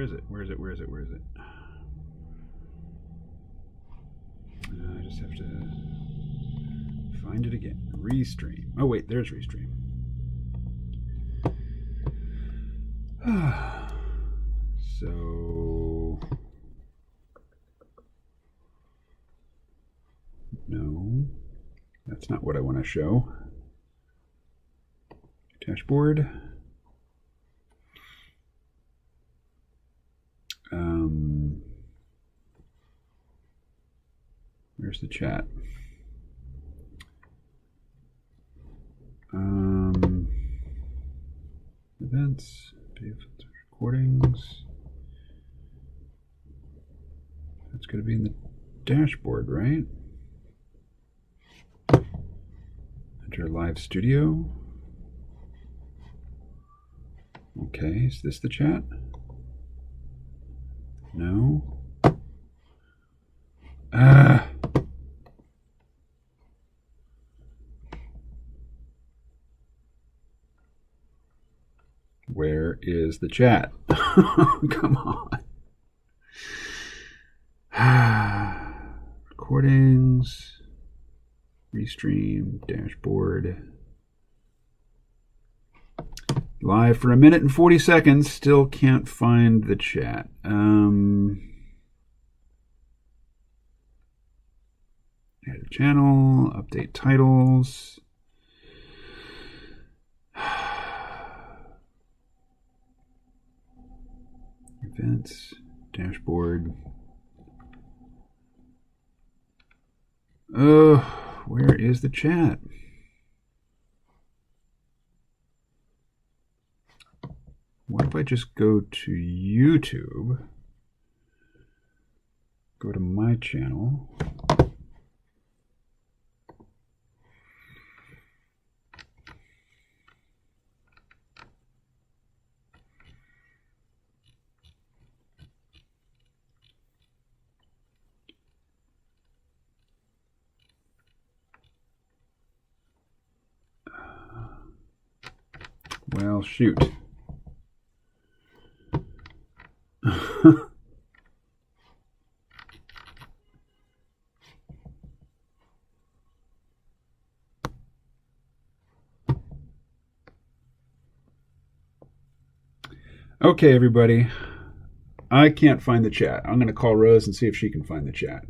is it? Where is it? Where is it? Where is it? I just have to find it again. Restream. Oh wait, there's Restream. So no, that's not what I want to show. Dashboard. Where's the chat? Events, recordings. That's going to be in the dashboard, right? Enter live studio. Okay, is this the chat? No. Where is the chat? Come on. Recordings, Restream, dashboard. Live for 1 minute and 40 seconds. Still can't find the chat. Add a channel, update titles. Events, dashboard. Oh, where is the chat? What if I just go to YouTube, go to my channel, well, shoot. Okay, everybody. I can't find the chat. I'm going to call Rose and see if she can find the chat.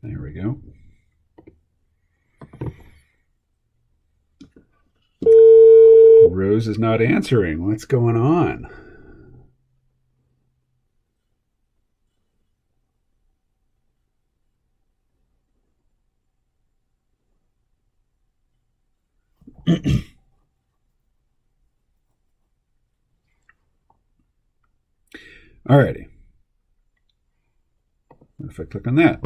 There we go. Rose is not answering. What's going on? Alrighty. What if I click on that?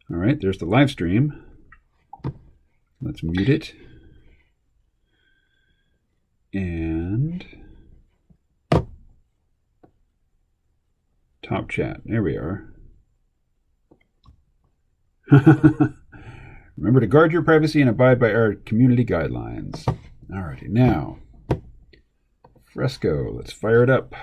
All right, there's the live stream. Let's mute it. And top chat. There we are. Remember to guard your privacy and abide by our community guidelines. Alrighty, now Fresco. Let's fire it up.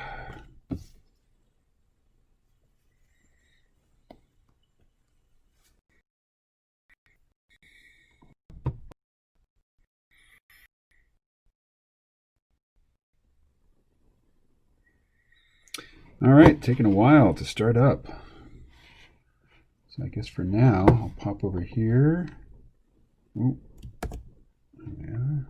All right, taking a while to start up. So I guess for now, I'll pop over here. Ooh. Yeah.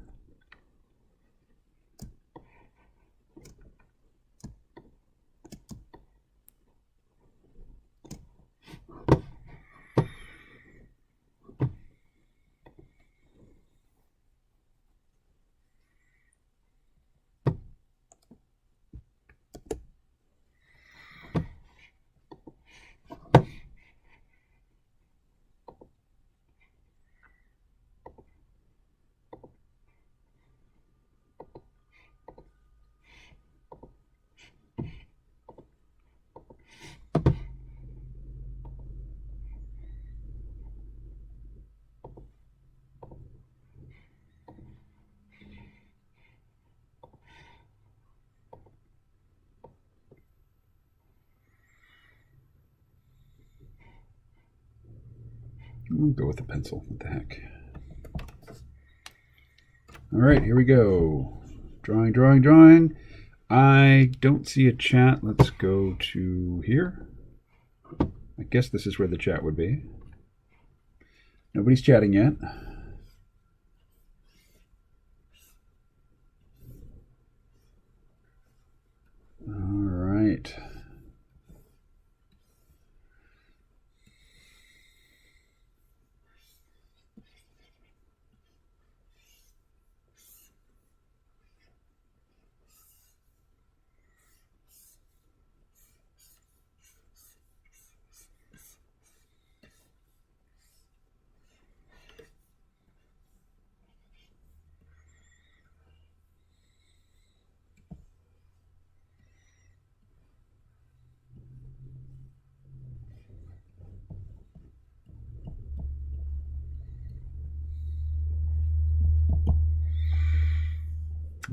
We'll go with the pencil. What the heck? All right, here we go. Drawing, drawing, drawing. I don't see a chat. Let's go to here. I guess this is where the chat would be. Nobody's chatting yet. All right.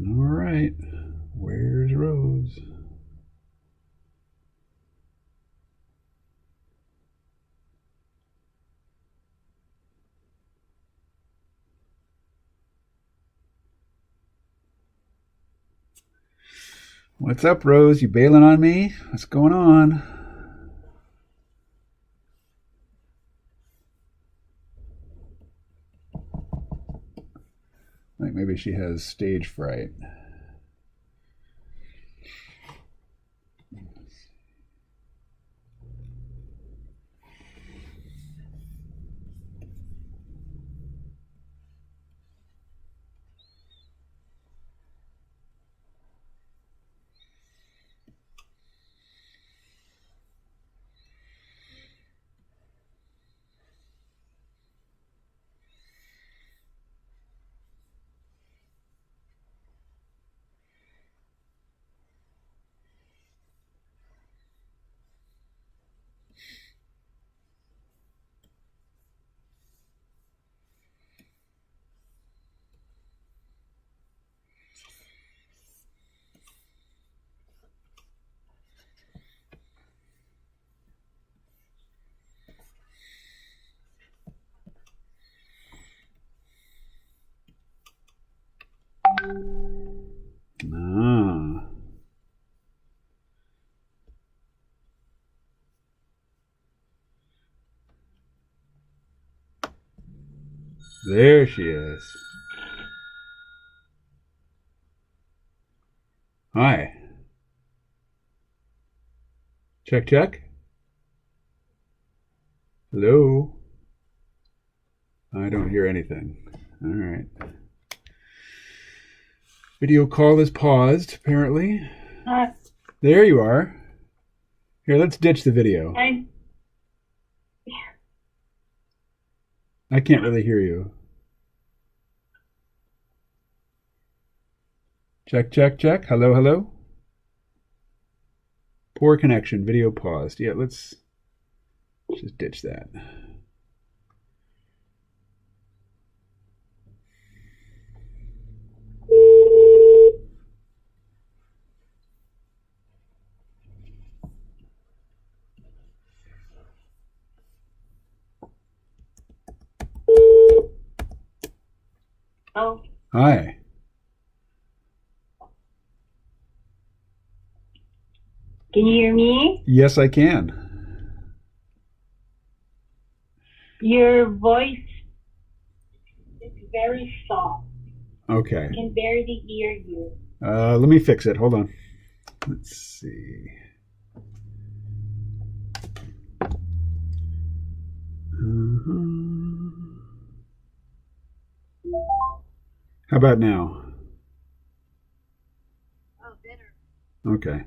All right. Where's Rose? What's up, Rose? You bailing on me? What's going on? Like maybe she has stage fright. Ah. There she is. Hi. Check, check. Hello. I don't hear anything. All right. Video call is paused, apparently. There you are. Here, let's ditch the video. I can't really hear you. Check, check, check. Hello, hello. Poor connection. Video paused. Yeah, let's just ditch that. Oh, Hi. can you hear me? Yes, I can. Your voice is very soft. Okay. I can barely hear you. Let me fix it. Hold on. Let's see. How about now? Oh, better. Okay.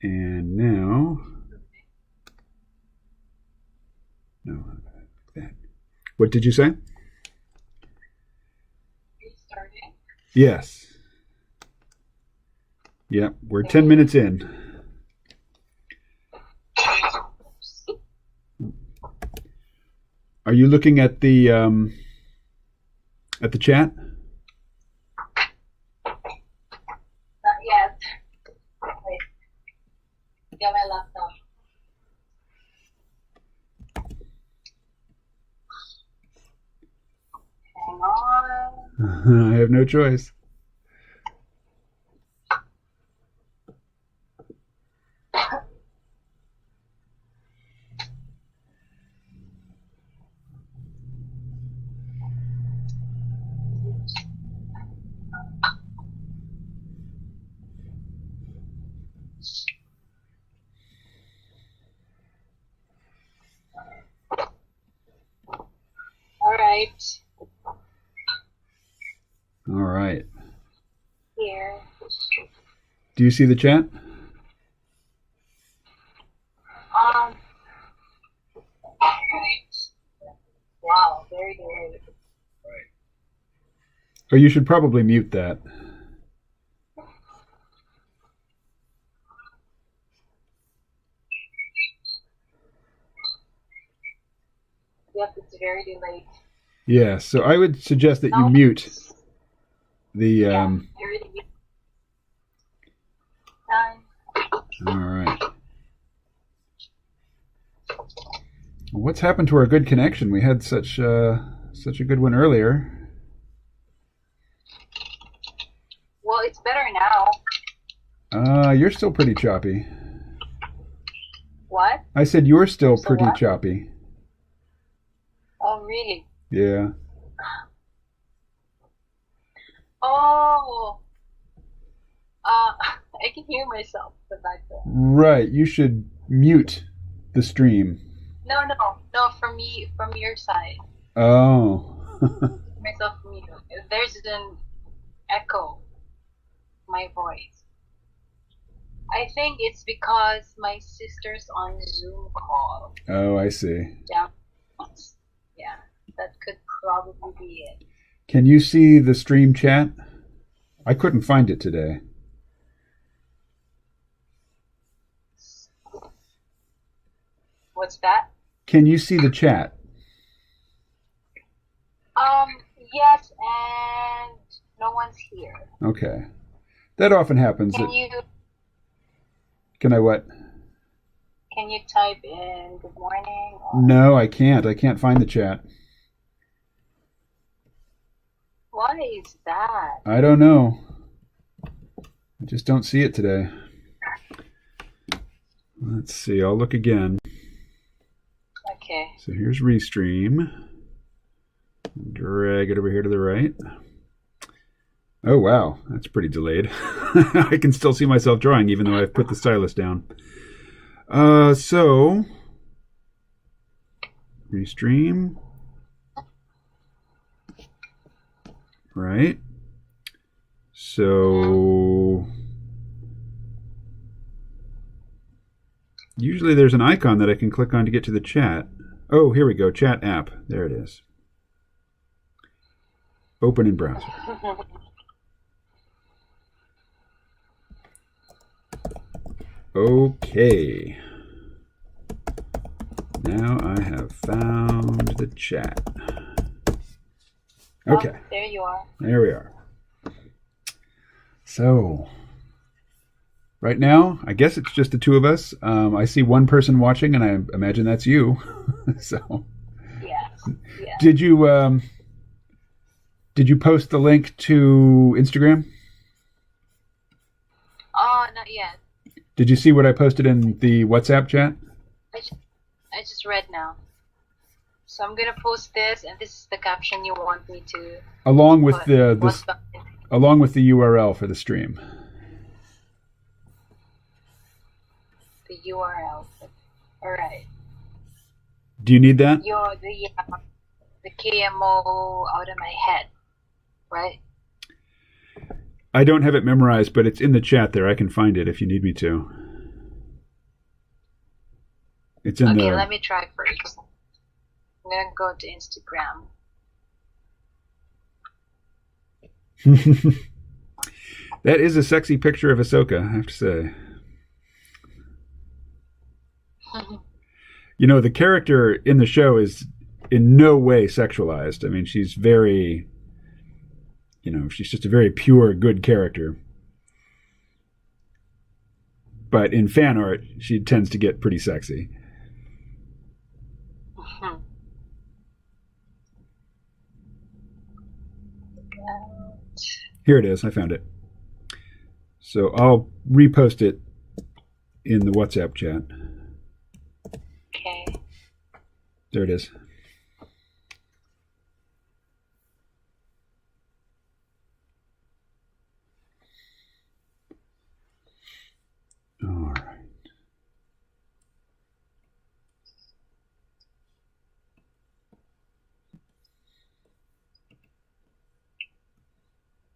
And now, no, like that. What did you say? Are you starting? Yes. Yep, we're 10 minutes in. Are you looking at the chat? Not yet. Wait. Get my laptop. I have no choice. All right. All right. Here. Do you see the chat? Wow, very delayed. Or you should probably mute that. Yep, it's very delayed. Yeah, so I would suggest that you Now mute the. yeah, very delayed. All right. What's happened to our good connection? We had such a good one earlier. Well, it's better now. You're still pretty choppy. What? I said you're still So pretty what? choppy. Oh, really? Yeah. Oh. I can hear myself in the background. Right. You should mute the stream. No, from your side. Oh. Myself from you. There's an echo. My voice. I think it's because my sister's on Zoom call. Oh, I see. Down. Yeah, that could probably be it. Can you see the stream chat? I couldn't find it today. What's that? Can you see the chat? Yes, and no one's here. Okay. That often happens. Can you Can I what? type in good morning? Or... No, I can't. I can't find the chat. Why is that? I don't know. I just don't see it today. Let's see. I'll look again. Okay. So here's Restream. Drag it over here to the right. Oh, wow. That's pretty delayed. I can still see myself drawing even though I've put the stylus down. So, Restream. Right. So, usually there's an icon that I can click on to get to the chat. Oh, here we go. Chat app. There it is. Open in browser. Okay. Now I have found the chat. Okay. Oh, there you are. There we are. So, right now, I guess it's just the two of us. I see one person watching, and I imagine that's you. So, Yes. Yeah. did you post the link to Instagram? Oh, not yet. Did you see what I posted in the WhatsApp chat? I just read now. So I'm gonna post this, and this is the caption you want me to. Along with put. the URL for the stream. The URL. All right. Do you need that? The KMO out of my head, right? I don't have it memorized, but it's in the chat there. I can find it if you need me to. It's in Okay, the... let me try first. I'm gonna go to Instagram. That is a sexy picture of Ahsoka, I have to say. You know, the character in the show is in no way sexualized. I mean, she's very... You know, she's just a very pure, good character. But in fan art, she tends to get pretty sexy. Here it is. I found it. So I'll repost it in the WhatsApp chat. Okay. There it is. All right.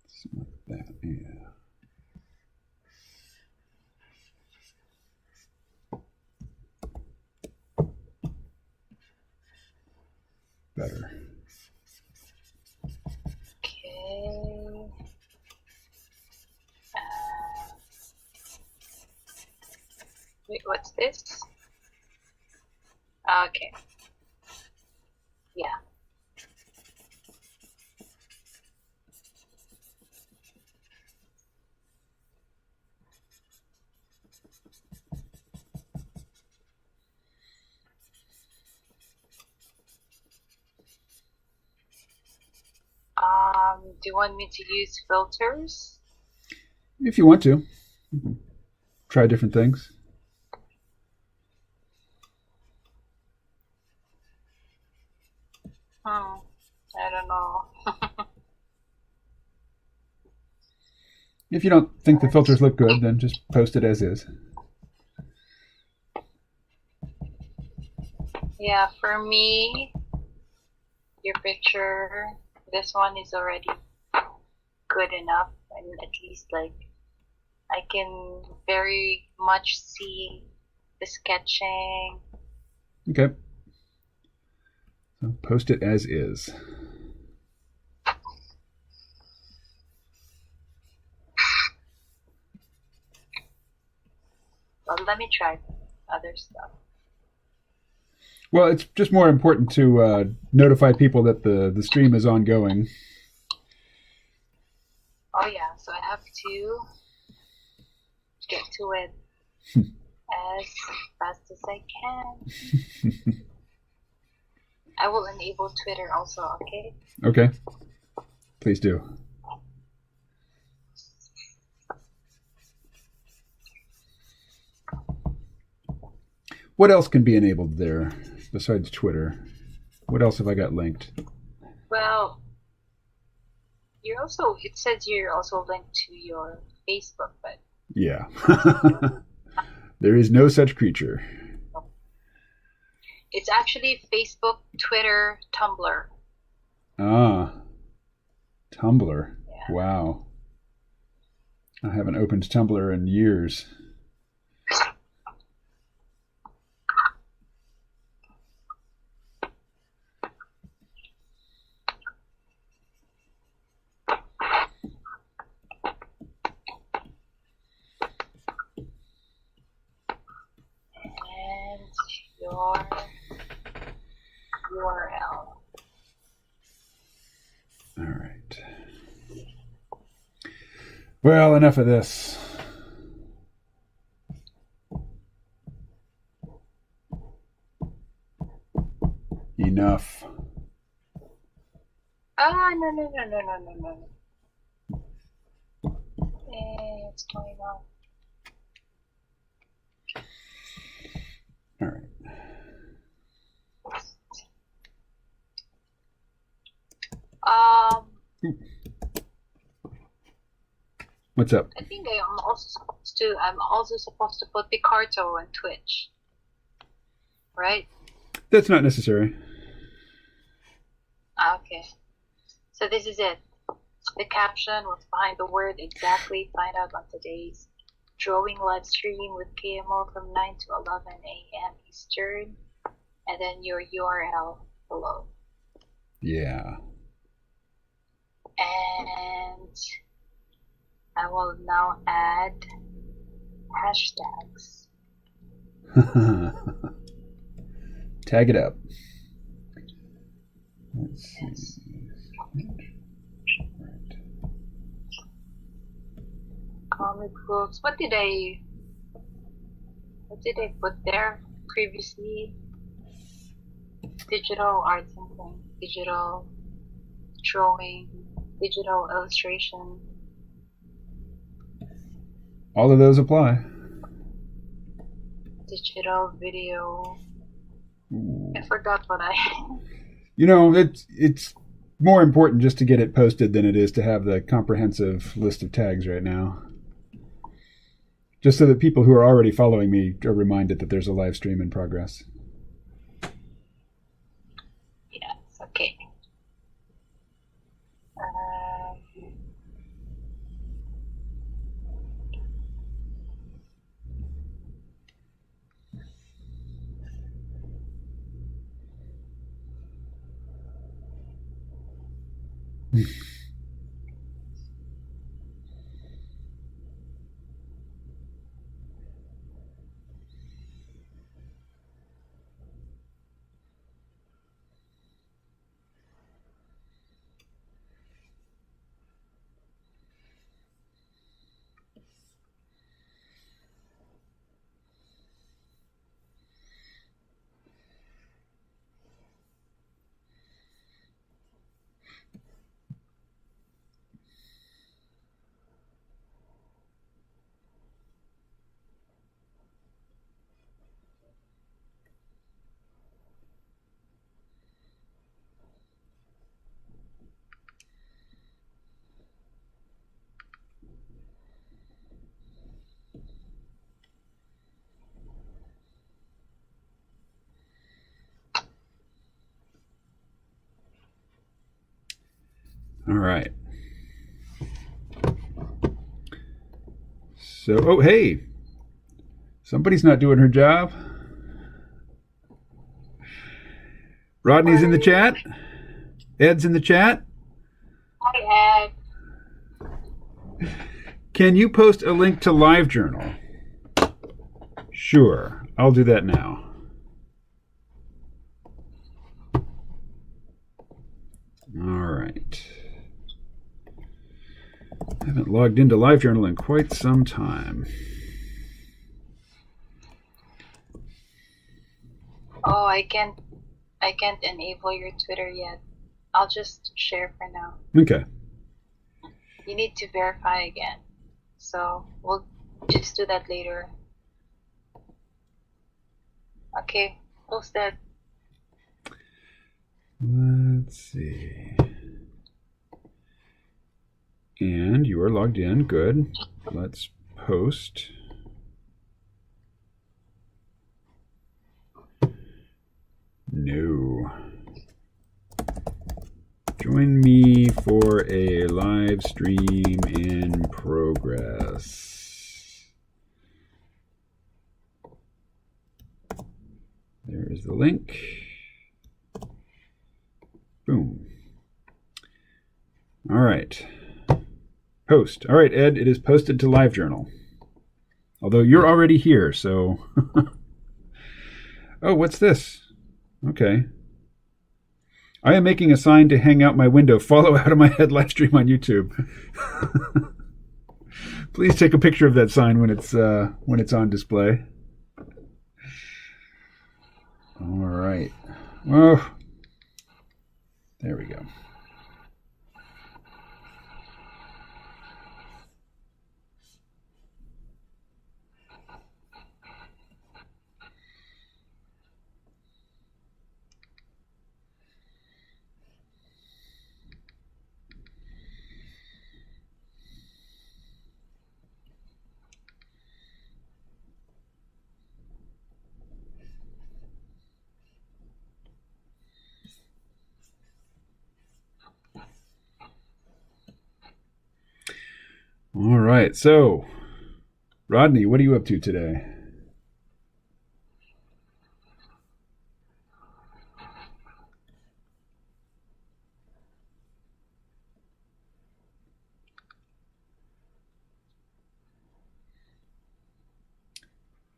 Something like that, yeah. Better. Okay. Wait, what's this? Okay. Yeah. Do you want me to use filters? If you want to, try different things. I don't know. If you don't think the filters look good, then just post it as is. Yeah, for me, your picture, this one is already good enough, and at least like I can very much see the sketching. Okay. So post it as is. Well, let me try other stuff. Well, it's just more important to notify people that the stream is ongoing. Oh yeah, so I have to get to it as fast as I can. I will enable Twitter also, okay? Okay. Please do. What else can be enabled there besides Twitter? What else have I got linked? Well, you're also, it says you're also linked to your Facebook, but Yeah. There is no such creature. it's actually Facebook, Twitter, Tumblr. Ah. Tumblr. Yeah. Wow. I haven't opened Tumblr in years. And your URL. All right. Well, enough of this. Enough. Ah, no. What's going on? All right. What's up? I think I'm also supposed to put Picarto on Twitch, right? That's not necessary. Okay. So this is it. The caption, what's behind the word exactly, find out on today's drawing live stream with KMO from 9 to 11 a.m. Eastern, and then your URL below. Yeah. And I will now add hashtags. Tag it up. Let's see. Yes. Right. Comic books. What did I put there previously? Digital art something. Digital drawing. Digital illustration. All of those apply. Digital video. Ooh. I forgot what I. You know, it's more important just to get it posted than it is to have the comprehensive list of tags right now. Just so that people who are already following me are reminded that there's a live stream in progress. Yes, okay. All right. So, oh, hey. Somebody's not doing her job. Rodney's in the chat. Ed's in the chat. Hi, Ed. Can you post a link to LiveJournal? Sure. I'll do that now. All right. I haven't logged into LiveJournal in quite some time. Oh, I can't enable your Twitter yet. I'll just share for now. Okay. You need to verify again. So we'll just do that later. Okay, post that. Let's see. And you are logged in. Good. Let's post. No. Join me for a live stream in progress. There is the link. Boom. All right. Post. All right, Ed, it is posted to LiveJournal. Although you're already here, so... Oh, what's this? Okay. I am making a sign to hang out my window. Follow out of my head live stream on YouTube. Please take a picture of that sign when it's on display. All right. Oh, there we go. All right, so Rodney, what are you up to today?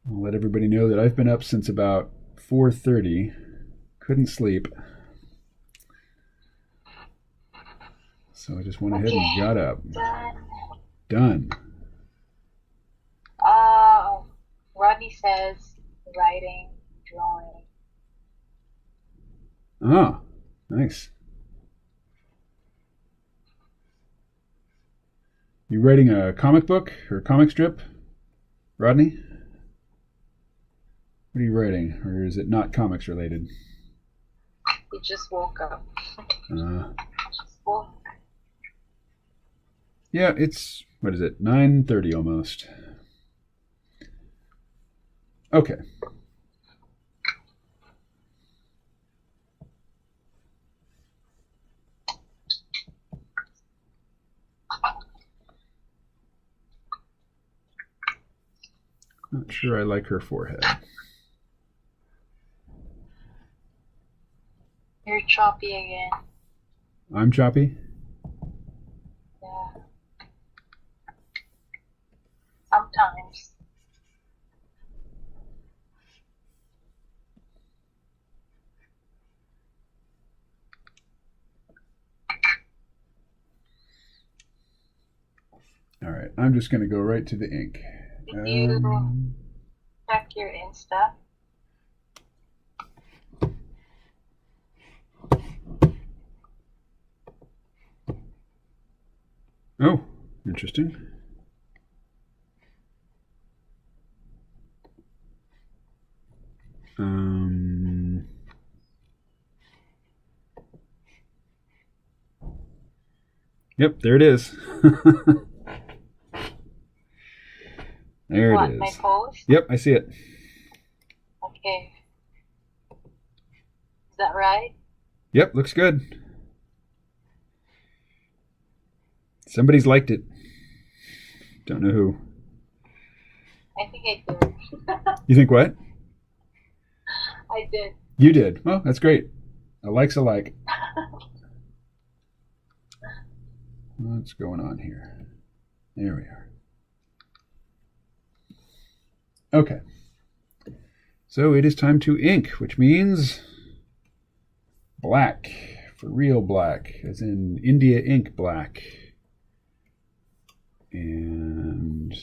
I'll let everybody know that I've been up since about 4:30. Couldn't sleep. So I just went ahead and got up. Done. Rodney says writing, drawing. Ah, nice. You writing a comic book or a comic strip? Rodney? What are you writing? Or is it not comics related? He just woke up. Uh, Just woke. yeah, it's, what is it, 9:30 almost. Okay. Not sure I like her forehead. You're choppy again. I'm choppy? Yeah. Sometimes. All right, I'm just going to go right to the ink. Did you check your Insta? Oh, interesting. Yep, there it is. There What, it is. my post? Yep, I see it. Okay. Is that right? Yep, looks good. Somebody's liked it. Don't know who. I think I did. You think what? I did. You did. Well, that's great. A like's a like. What's going on here? There we are. Okay. So it is time to ink, which means black, for real black, as in India ink black. And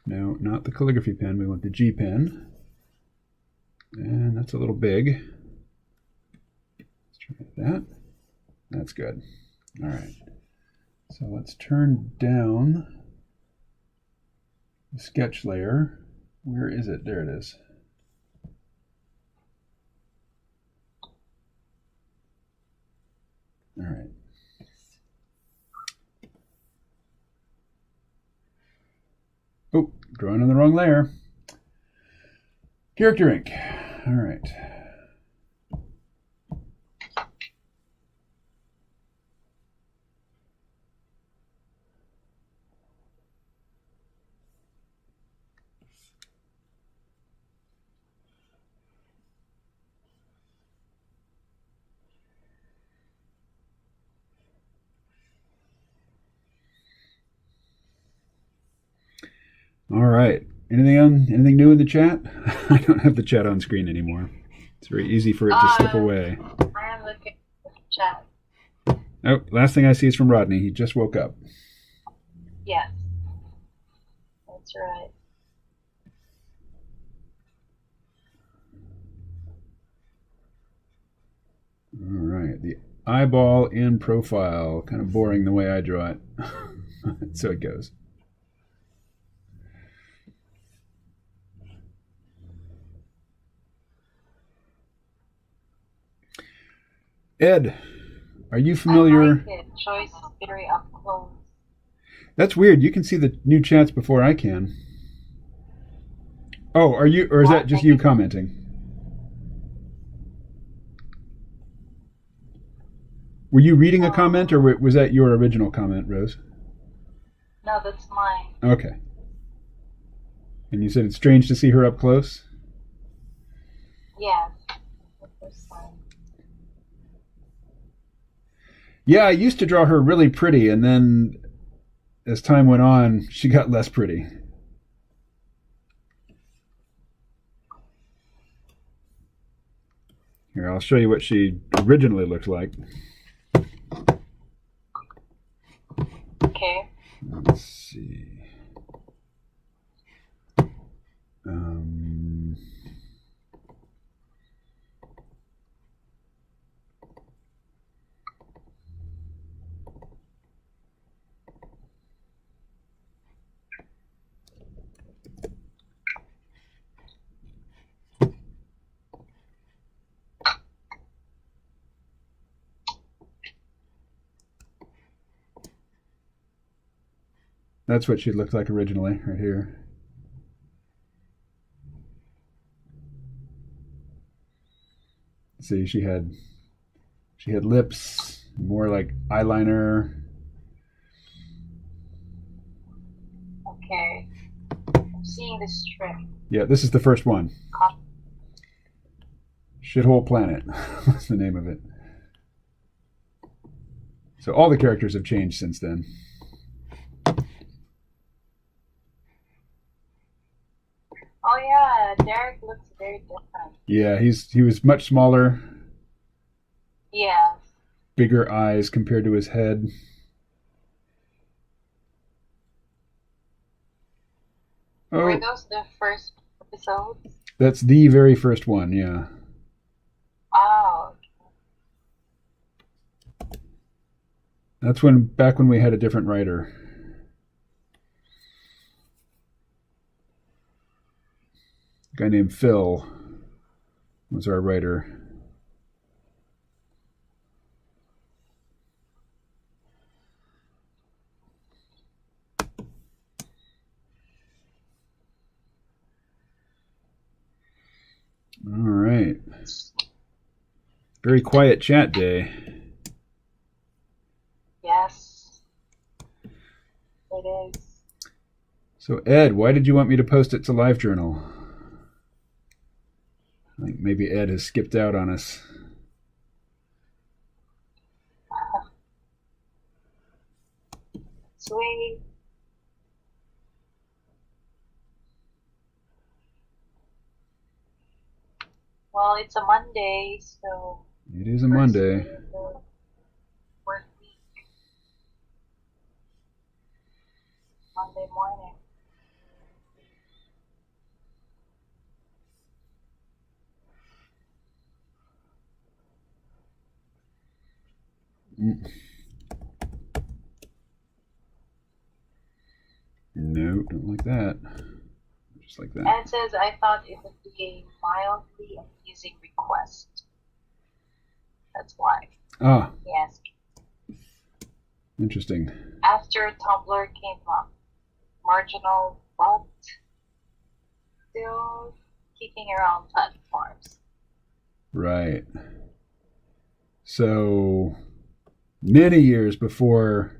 no, not the calligraphy pen. We want the G pen. And that's a little big. Let's try that. That's good. All right. So let's turn down the sketch layer. Where is it? There it is. All right. Oh, drawing on the wrong layer. Character ink. All right. All right. Anything new in the chat? I don't have the chat on screen anymore. It's very easy for it to slip away. I am looking at the chat. Oh, last thing I see is from Rodney. He just woke up. Yes. That's right. All right. The eyeball in profile. Kind of boring the way I draw it. So it goes. Ed, are you familiar? I like it. Choice is very up close. That's weird. You can see the new chats before I can. Oh, are you, or is that just you commenting? Were you reading a comment, or was that your original comment, Rose? No, that's mine. Okay. And you said it's strange to see her up close? Yes. The first time. Yeah, I used to draw her really pretty, and then as time went on, she got less pretty. Here, I'll show you what she originally looked like. Okay. Let's see. That's what she looked like originally, right here. See, she had lips, more like eyeliner. Okay. I'm seeing the strip. Yeah, this is the first one. Shithole Planet was the name of it. So all the characters have changed since then. Oh yeah, Derek looks very different. Yeah, he was much smaller, Yeah. bigger eyes compared to his head. Were Oh, those the first episodes? that's the very first one, yeah. Oh, That's back when we had a different writer. A guy named Phil was our writer. All right. Very quiet chat day. yes. It is. So Ed, why did you want me to post it to LiveJournal? I think maybe Ed has skipped out on us. Sweet. Well, it's a Monday, so It is a Monday. work week. Monday morning. No, don't like that. Just like that. And it says, I thought it would be a mildly amusing request. That's why. Ah, Yes. interesting. After Tumblr came up, marginal but still kicking around platforms. Right. So many years before,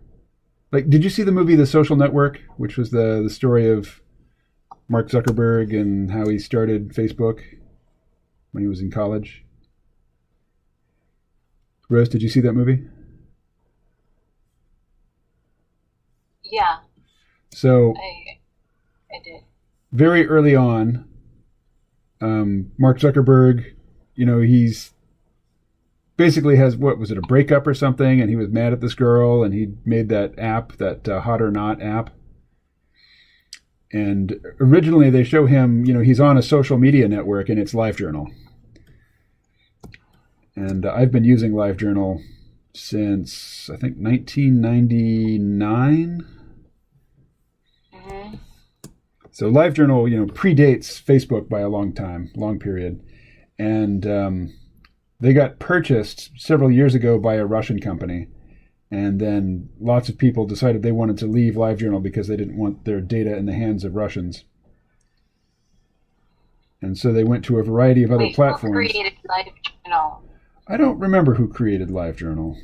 like, did you see the movie The Social Network, which was the story of Mark Zuckerberg and how he started Facebook when he was in college? Rose, did you see that movie? Yeah, So I did. very early on, Mark Zuckerberg, he's basically has, what was it, a breakup or something, and he was mad at this girl, and he made that app, that Hot or Not app. And originally they show him, he's on a social media network, and it's LiveJournal. And I've been using LiveJournal since, I think, 1999. Mm-hmm. So LiveJournal, predates Facebook by a long period. And they got purchased several years ago by a Russian company. And then lots of people decided they wanted to leave LiveJournal because they didn't want their data in the hands of Russians. And so they went to a variety of other platforms. Who created LiveJournal? I don't remember who created LiveJournal.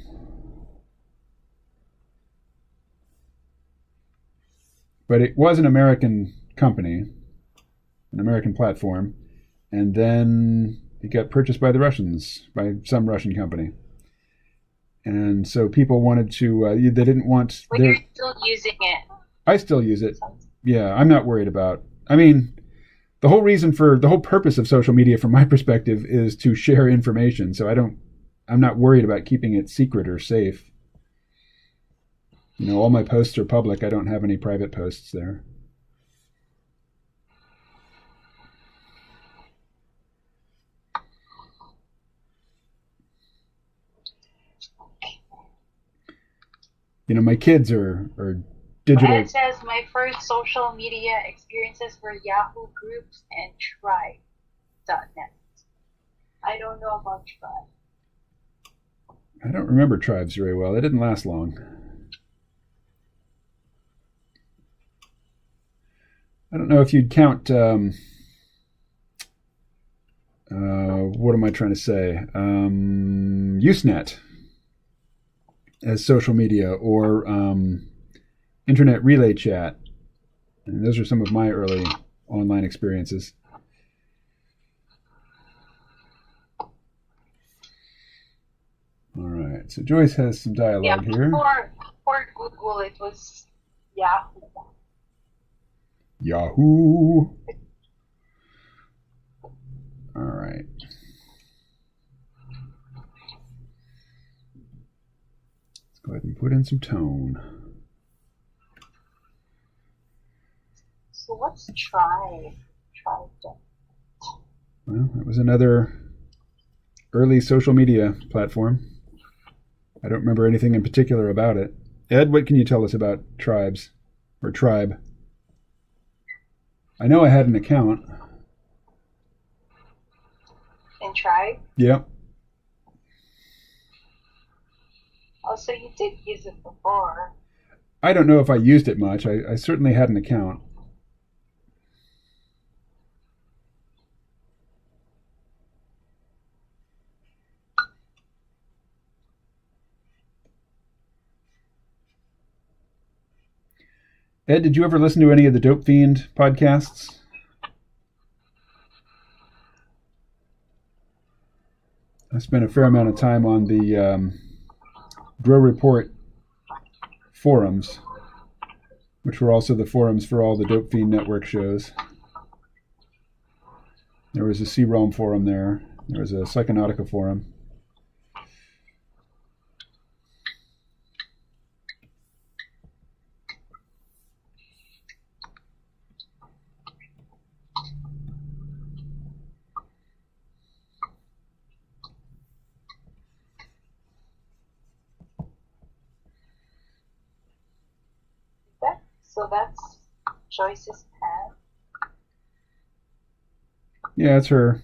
But it was an American company, an American platform, and then it got purchased by the Russians, by some Russian company. And so people wanted to, they didn't want... But you're still using it. I still use it. Yeah, I'm not worried about... I mean, the whole purpose of social media, from my perspective, is to share information. So I'm not worried about keeping it secret or safe. All my posts are public. I don't have any private posts there. My kids are digital. But it says my first social media experiences were Yahoo groups and Tribe.net. I don't know about Tribe. I don't remember Tribes very well. It didn't last long. I don't know if you'd count. What am I trying to say? Usenet as social media, or internet relay chat. And those are some of my early online experiences. All right, so Joyce has some dialogue here. For Google, it was Yahoo. Yahoo. All right. Let's go ahead and put in some tone. So what's Tribe? Well, it was another early social media platform. I don't remember anything in particular about it. Ed, what can you tell us about Tribes or Tribe? I know I had an account. In Tribe? Yep. Oh, so you did use it before. I don't know if I used it much. I certainly had an account. Ed, did you ever listen to any of the Dope Fiend podcasts? I spent a fair amount of time on the Grow Report forums, which were also the forums for all the Dope Fiend Network shows. There was a C-Realm forum there. There was a Psychonautica forum. So that's Joyce's pen. Yeah, it's her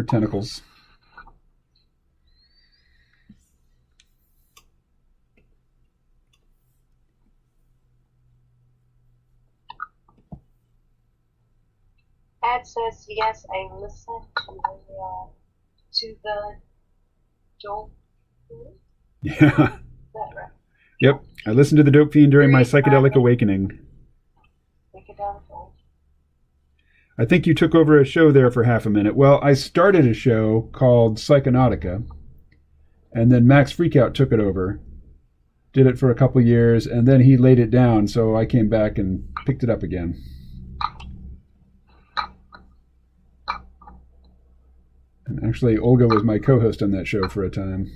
tentacles. Ed says, yes, I listened to the Dope Fiend. Yeah. Is that right? Yep. I listened to the Dope Fiend during my psychedelic awakening. I think you took over a show there for half a minute. Well, I started a show called Psychonautica, and then Max Freakout took it over, did it for a couple years, and then he laid it down, so I came back and picked it up again. And actually, Olga was my co-host on that show for a time.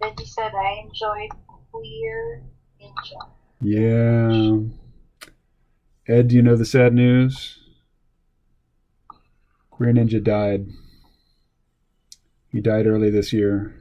Then he said, I enjoyed Queer Ninja. Yeah. Ed, do you know the sad news? Queer Ninja died. He died early this year.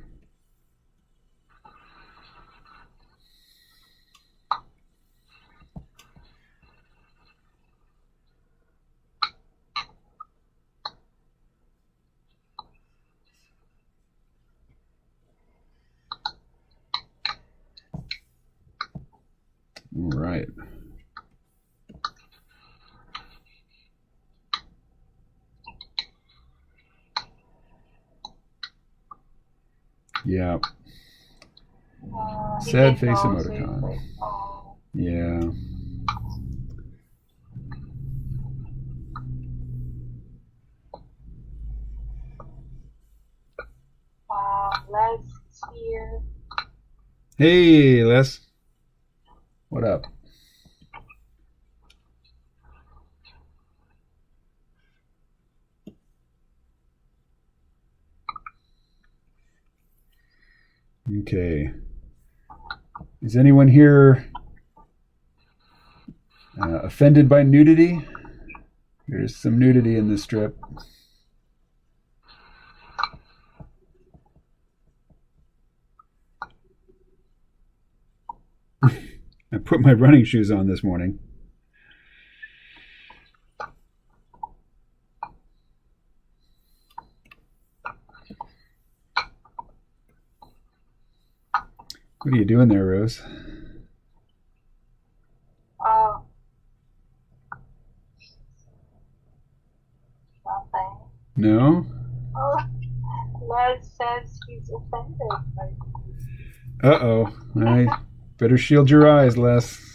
All right. Yeah. Sad face emoticon. Yeah. Les is here. Hey, Les. What up? Okay. Is anyone here offended by nudity? There's some nudity in this strip. I put my running shoes on this morning. What are you doing there, Rose? Oh, nothing. No? Oh, Les says he's offended by me. Uh-oh. I better shield your eyes, Les.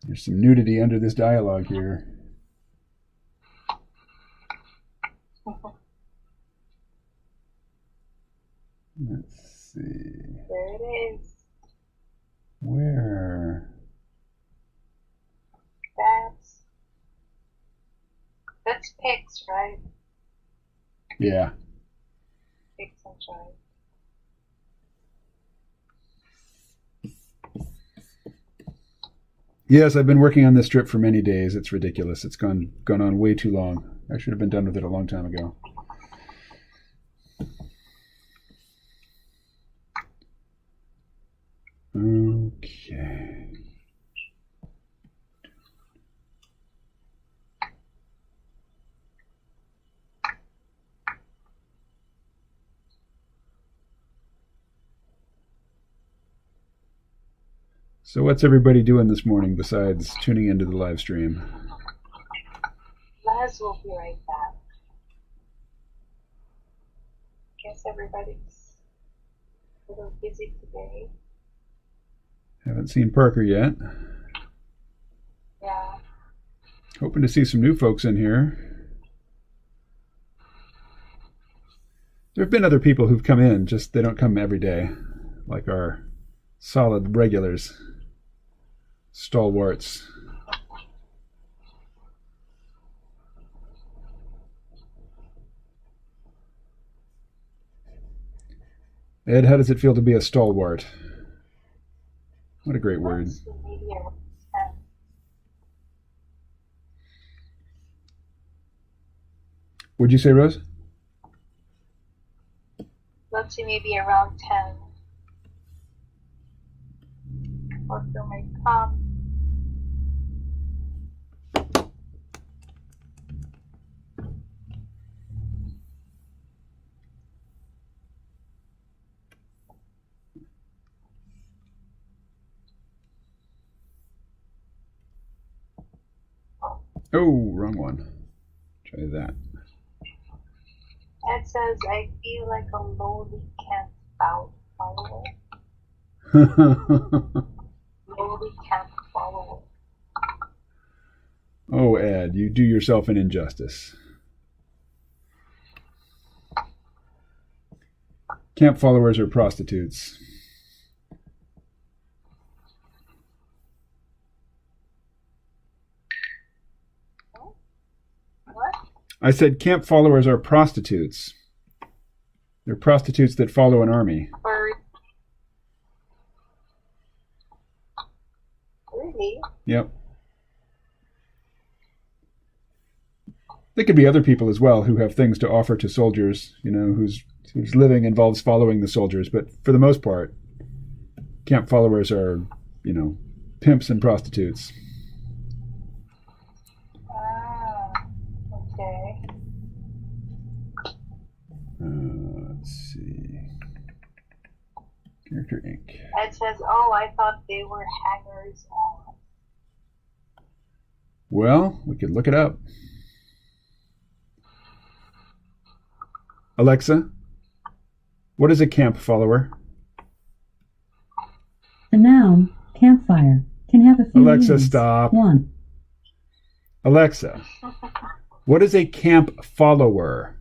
There's some nudity under this dialogue here. Let's see. There it is. Where? That's pics, right? Yeah. Pics and choice. Yes, I've been working on this strip for many days. It's ridiculous. It's gone on way too long. I should have been done with it a long time ago. Okay. So what's everybody doing this morning besides tuning into the live stream? Les will be right back. Guess everybody's a little busy today. Haven't seen Parker yet. Yeah. Hoping to see some new folks in here. There have been other people who've come in, just they don't come every day, like our solid regulars, stalwarts. Ed, how does it feel to be a stalwart? What a great word. Would you say, Rose? Let's see, maybe around 10. Parker may come. Oh, wrong one. Try that. Ed says, I feel like a lowly camp follower. Lowly camp follower. Oh, Ed, you do yourself an injustice. Camp followers are prostitutes. What? I said camp followers are prostitutes. They're prostitutes that follow an army. Really? Yep. There could be other people as well who have things to offer to soldiers, you know, whose living involves following the soldiers. But for the most part, camp followers are, you know, pimps and prostitutes. Okay. Let's see. Character Inc. Ed says, oh, I thought they were hangers on. Well, we could look it up. Alexa, what is a camp follower? The noun, campfire, can have a few Alexa, meanings. stop. 1. Alexa, what is a camp follower?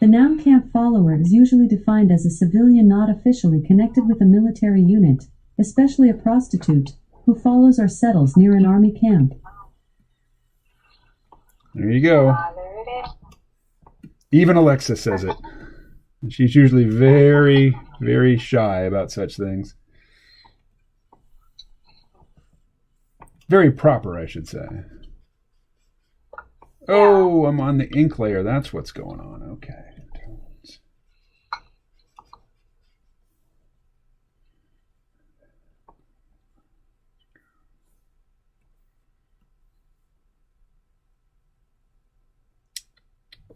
The noun camp follower is usually defined as a civilian not officially connected with a military unit, especially a prostitute, who follows or settles near an army camp. There you go. There it is. Even Alexa says it. She's usually very, very shy about such things. Very proper, I should say. Oh, I'm on the ink layer. That's what's going on. Okay.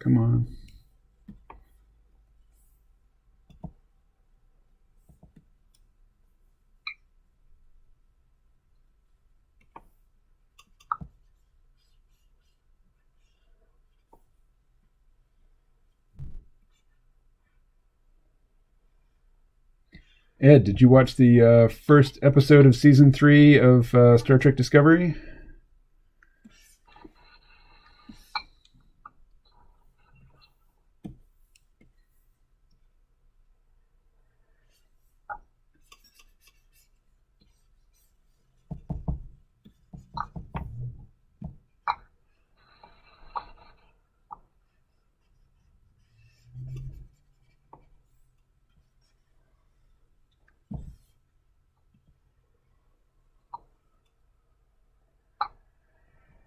Come on. Ed, did you watch the first episode of season 3 of Star Trek Discovery?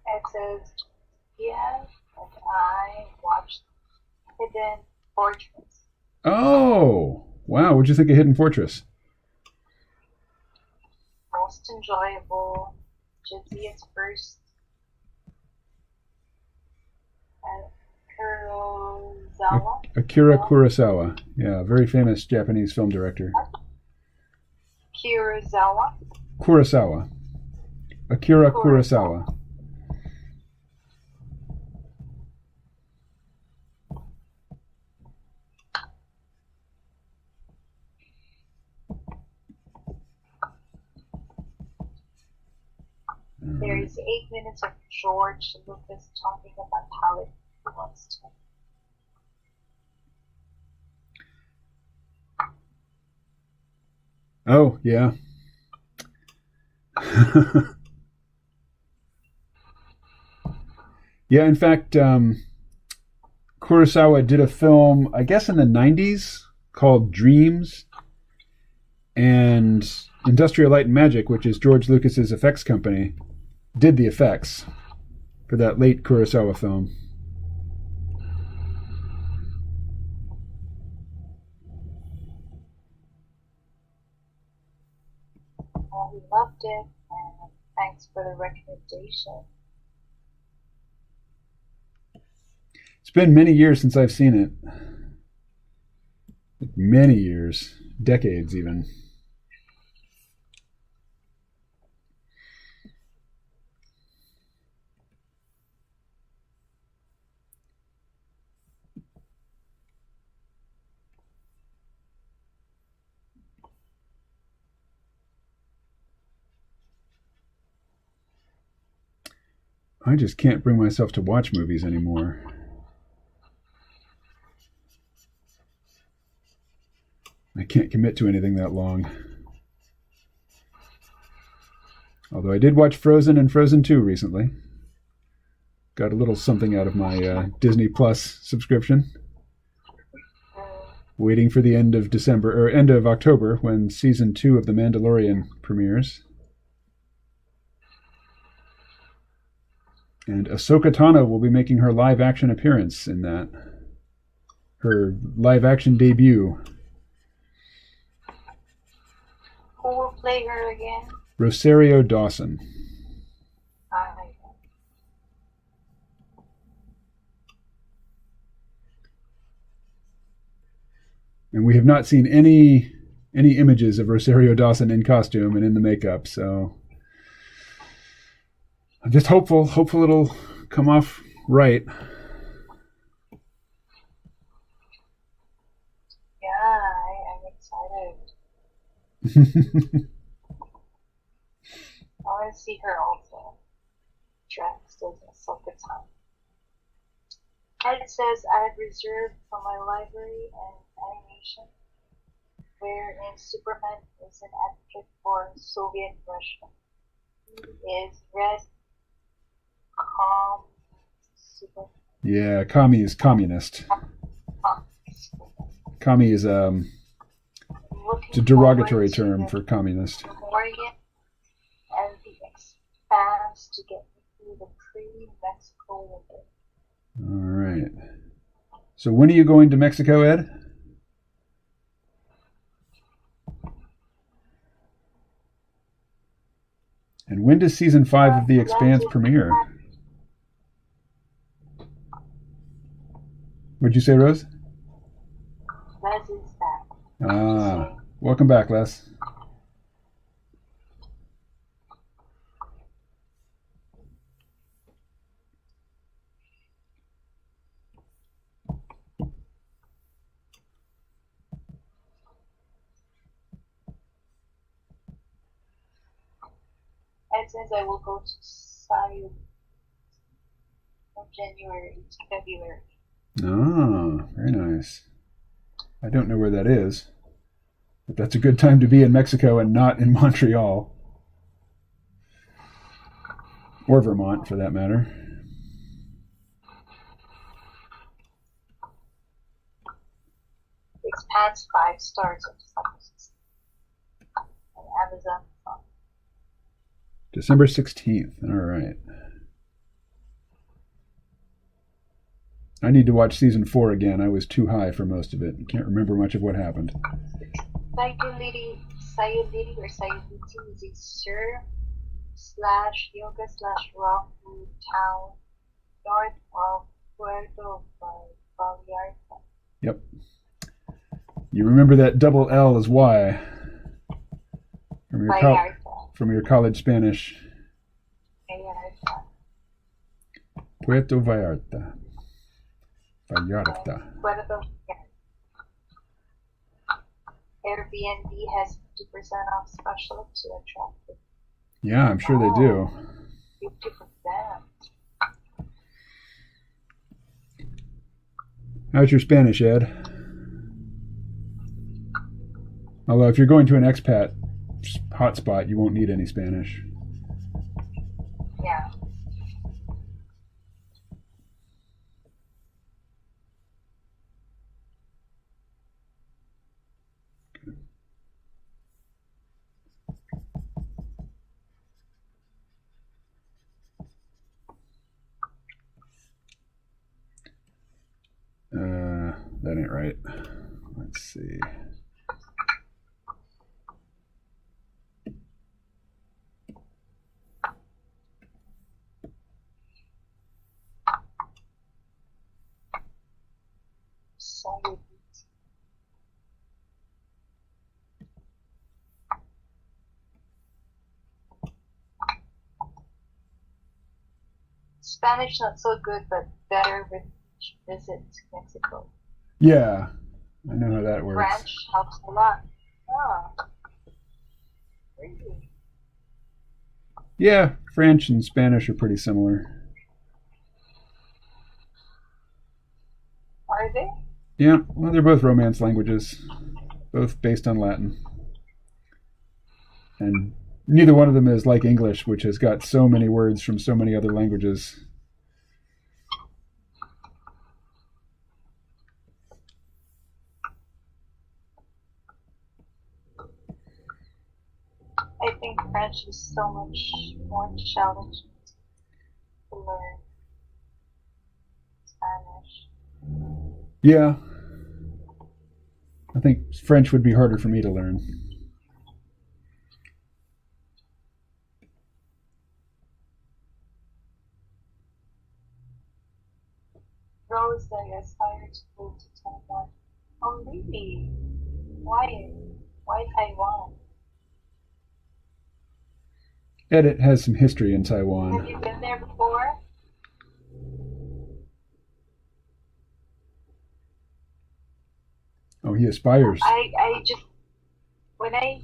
It says, yes, and I watched Hidden Fortress. Oh, wow. What'd you think of Hidden Fortress? Most enjoyable. Jizzy's first. And Kurosawa. Akira Kurosawa. Yeah, very famous Japanese film director. Kurosawa. Kurosawa. Akira Kurosawa. There is 8 minutes of George Lucas talking about how it wants to. Oh, yeah. Yeah, in fact, Kurosawa did a film, I guess in the 90s, called Dreams, and Industrial Light and Magic, which is George Lucas's effects company, did the effects for that late Kurosawa film. Well, we loved it, and thanks for the recommendation. It's been many years since I've seen it. Many years. Decades, even. I just can't bring myself to watch movies anymore. I can't commit to anything that long. Although I did watch Frozen and Frozen 2 recently. Got a little something out of my Disney Plus subscription. Waiting for the end of December, or end of October, when season 2 of The Mandalorian premieres. And Ahsoka Tano will be making her live-action appearance in that. Her live-action debut. Who will play her again? Rosario Dawson. And we have not seen any images of Rosario Dawson in costume and in the makeup, so I'm just hopeful it'll come off right. Yeah, I'm excited. I want to see her also dressed as Ahsoka Tano. And it says I had reserved for my library an animation wherein Superman is an advocate for Soviet Russia. He is red, calm, super. Yeah, commie is communist. Commie is it's a derogatory term for communist. Oregon and the expanse to get through the pre-Mexico winter. All right. So when are you going to Mexico, Ed? And when does season 5 of The Expanse premiere? What'd you say, Rose? Les is back. Ah, welcome back, Les. And since I will go to Sayu from January to February. Ah, very nice. I don't know where that is, but that's a good time to be in Mexico and not in Montreal. Or Vermont, for that matter. It's past 5 stars on Amazon. December 16th. All right. I need to watch season 4 again. I was too high for most of it. Can't remember much of what happened. Sayuliti or Sayuliti is a surf/yoga/rock food town north of Puerto Vallarta. Yep. You remember that double L is Y from your college Spanish. Vallarta. Puerto Vallarta. Vallarta. Puerto Vallarta. Airbnb has 50% off special to attract it. Yeah, I'm sure they do. 50%. How's your Spanish, Ed? Although if you're going to an expat hotspot, you won't need any Spanish. Yeah. That ain't right. Let's see. Sorry. Spanish not so good, but better with visit to Mexico. Yeah, I know how that works. French helps a lot. Ah, really? Yeah, French and Spanish are pretty similar. Are they? Yeah, well, they're both Romance languages, both based on Latin. And neither one of them is like English, which has got so many words from so many other languages. I think French is so much more challenging to learn Spanish. Yeah, I think French would be harder for me to learn. Rose, I aspire to move to Taiwan. Oh, really? Why? Why Taiwan? Edit has some history in Have Taiwan. you been there before? Oh, he aspires. I just, when I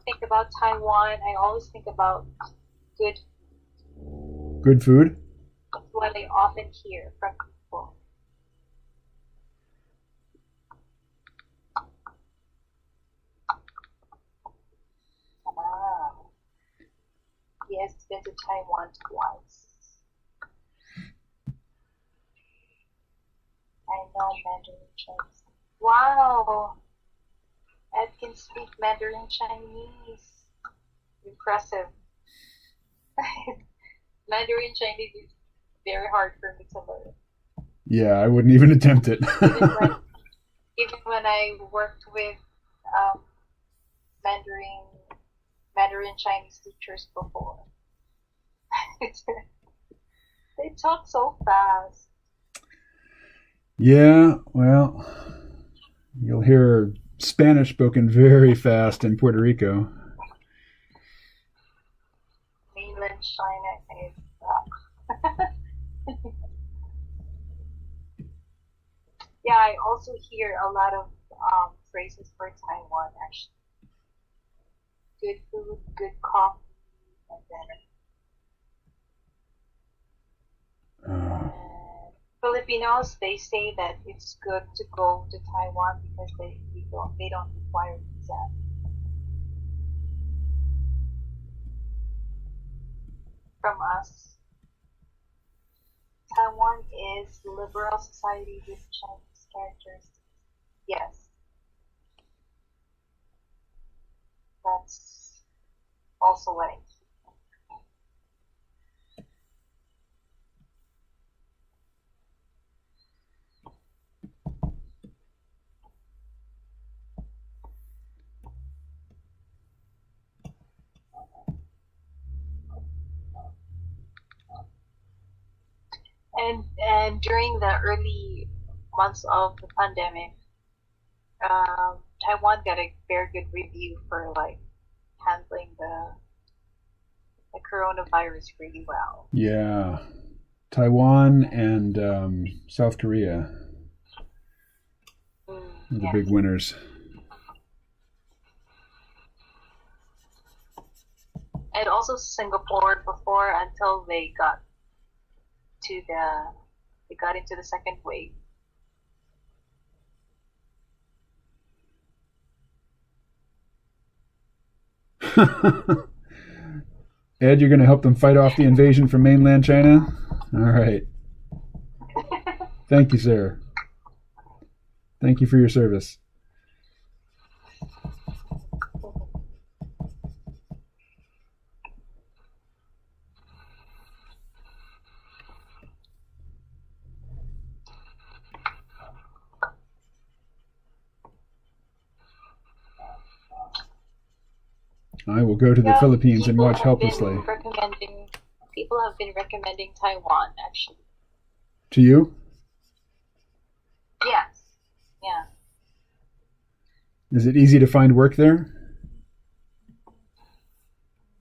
think about Taiwan, I always think about good. Good food? That's what I often hear from people. Ah, he has been to Taiwan twice. I know Mandarin Chinese. Wow! Ed can speak Mandarin Chinese. Impressive. Mandarin Chinese is very hard for me to learn. Yeah, I wouldn't even attempt it. Even when I worked with um, Mandarin Chinese teachers before, they talk so fast. Yeah, well, you'll hear Spanish spoken very fast in Puerto Rico. Mainland China is. Yeah, I also hear a lot of phrases for Taiwan. Actually, good food, good coffee, and then Uh, Filipinos, they say that it's good to go to Taiwan because they don't require visa from us. Taiwan is liberal society with Chinese characteristics. Yes, that's also what I keep. And during the early months of the pandemic, Taiwan got a very good review for like handling the coronavirus really well. yeah, Taiwan and South Korea are the Yeah. big winners. And also Singapore before until to the they got into the second wave. Ed, you're going to help them fight off the invasion from mainland China? All right. Thank you, sir. Thank you for your service. I will go to the Yeah, Philippines and watch helplessly. People have been recommending Taiwan actually. To you? Yes. Yeah. Is it easy to find work there?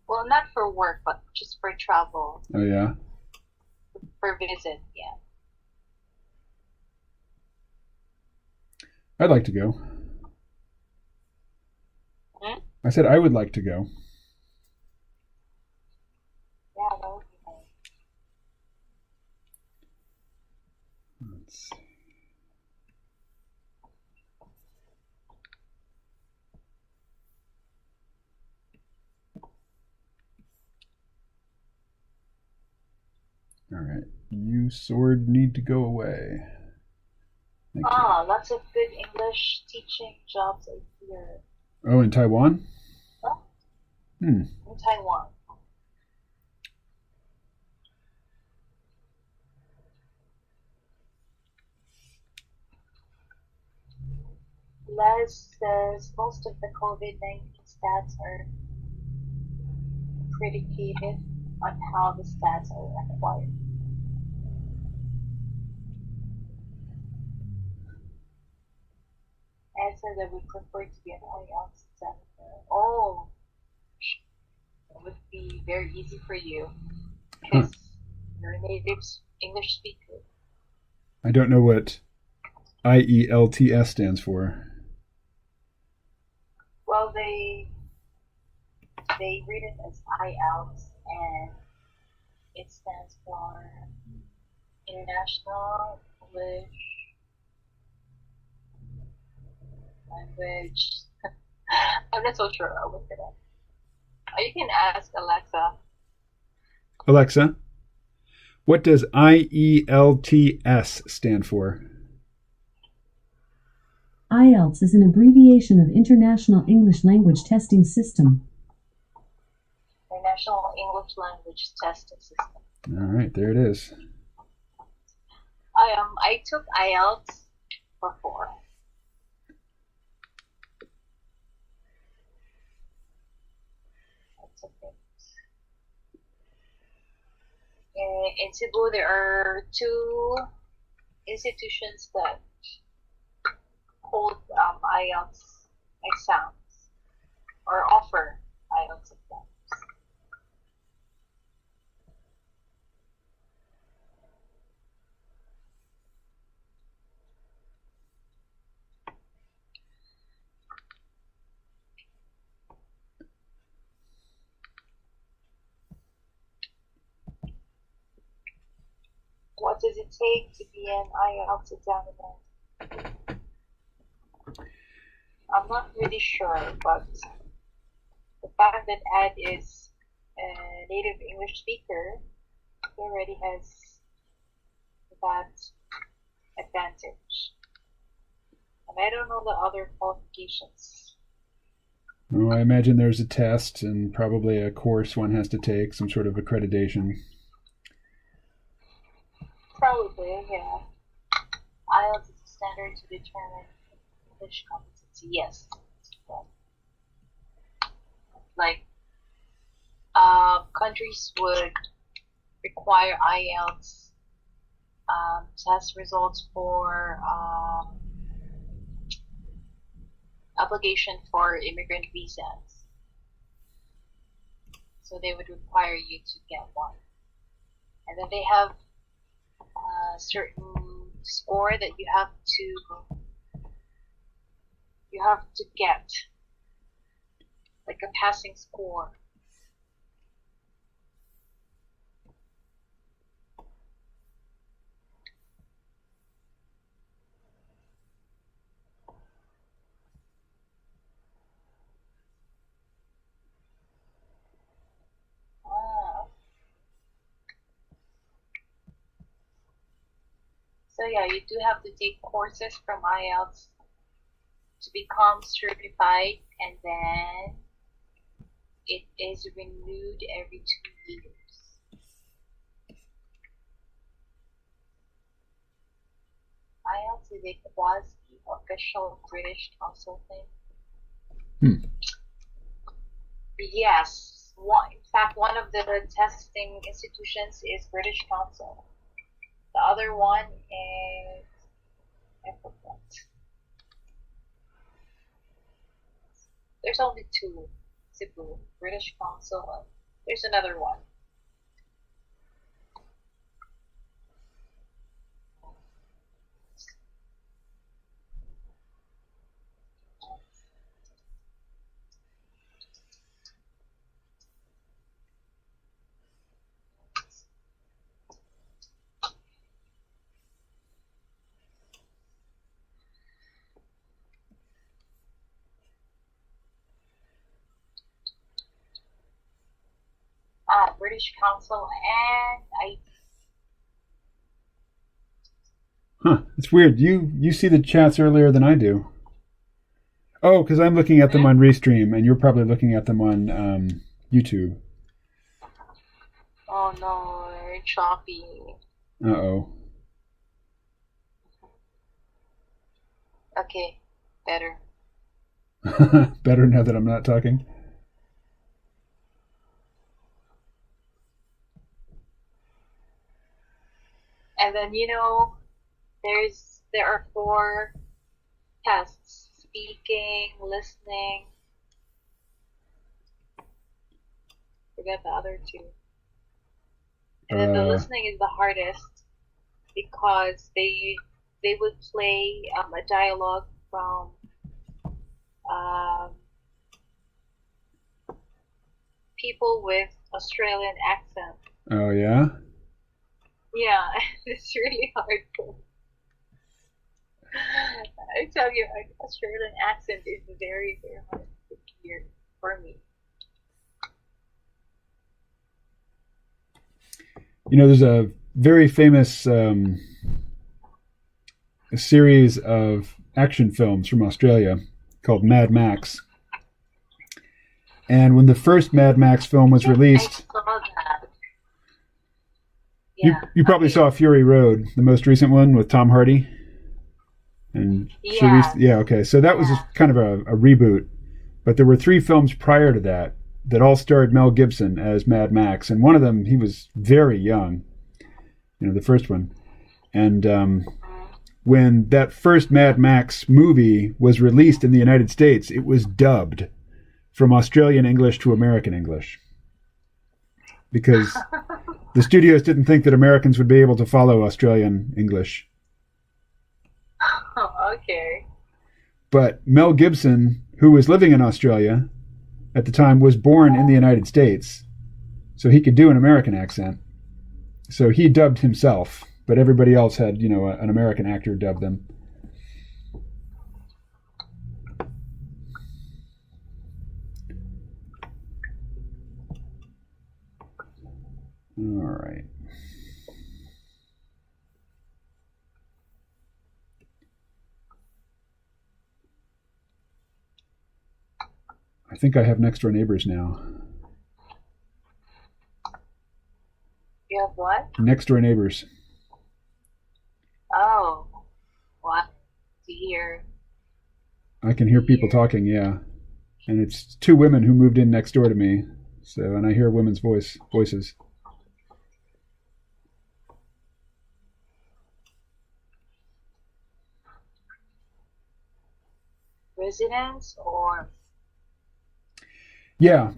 Well, not for work, but just for travel, Oh, yeah. for visit. Yeah. I'd like to go. Hmm? I said I would like to go. Yeah, that would be nice. Let's see. All right. You sword need to go away. Thank you. Lots of good English teaching jobs I hear. Oh, in Taiwan? Huh? Hmm. In Taiwan. Les says most of the COVID-19 stats are predicated on how the stats are acquired. And says I would prefer to be an IELTS examiner. Oh, it would be very easy for you Huh. because you're a native English speaker. I don't know what IELTS stands for. Well, they read it as IELTS, and it stands for International English Language. I'm not so sure. I'll look it up. You can ask Alexa. Alexa, what does IELTS stand for? IELTS is an abbreviation of International English Language Testing System. International English Language Testing System. All right, there it is. I took IELTS before. I took it. In Cebu, there are two institutions that hold IELTS exams or offer IELTS exams. What does it take to be an IELTS examiner? I'm not really sure, but the fact that Ed is a native English speaker, he already has that advantage. And I don't know the other qualifications. Oh, I imagine there's a test and probably a course one has to take, some sort of accreditation. Probably, yeah. IELTS is a standard to determine English competency. Yes. Like, countries would require IELTS test results for application for immigrant visas. So they would require you to get one. And then they have a certain score that you have to get, like a passing score. So yeah, you do have to take courses from IELTS to become certified, and then it is renewed every 2 years. IELTS is a quasi-official British Council thing. Yes, in fact, one of the testing institutions is British Council. The other one is, I forgot. There's only two, Cebu, British Council, and there's another one. British Council and Huh, it's weird. You see the chats earlier than I do. Oh, because I'm looking at them on Restream, and you're probably looking at them on YouTube. Oh no, they're choppy. Uh-oh. Okay, better. Better now that I'm not talking. And then there are 4 tests: speaking, listening. Forget the other 2. And then the listening is the hardest because they would play a dialogue from people with Australian accent. Oh yeah? Yeah, it's really hard to. I tell you, Australian accent is very, very hard to hear for me. There's a very famous a series of action films from Australia called Mad Max. And when the first Mad Max film was released, I saw that. Yeah, you probably saw Fury Road, the most recent one with Tom Hardy. And Yes. yeah, okay. So that was kind of a reboot. But there were 3 films prior to that all starred Mel Gibson as Mad Max. And one of them, he was very young, the first one. And when that first Mad Max movie was released in the United States, it was dubbed from Australian English to American English. Because the studios didn't think that Americans would be able to follow Australian English. Okay. But Mel Gibson, who was living in Australia at the time, was born in the United States, so he could do an American accent. So he dubbed himself, but everybody else had, an American actor dub them. All right. I think I have next door neighbors now. You have what? Next door neighbors. Oh, what? To hear. I can hear people talking, yeah. And it's two women who moved in next door to me. So, and I hear women's voices. Residents or? Yeah,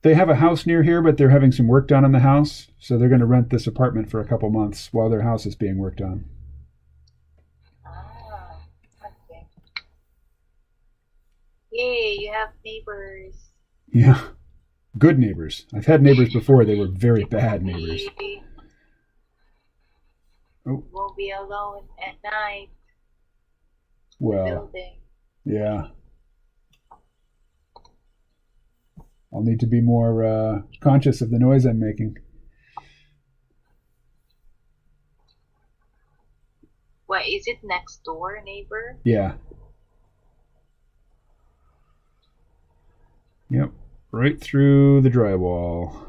they have a house near here, but they're having some work done on the house, so they're going to rent this apartment for a couple months while their house is being worked on. Ah, okay. Yay, you have neighbors. Yeah, good neighbors. I've had neighbors before. They were very bad neighbors. Oh, Won't be alone at night. well, Building. yeah. I'll need to be more conscious of the noise I'm making. What, is it next door, neighbor? Yeah. Yep. Right through the drywall.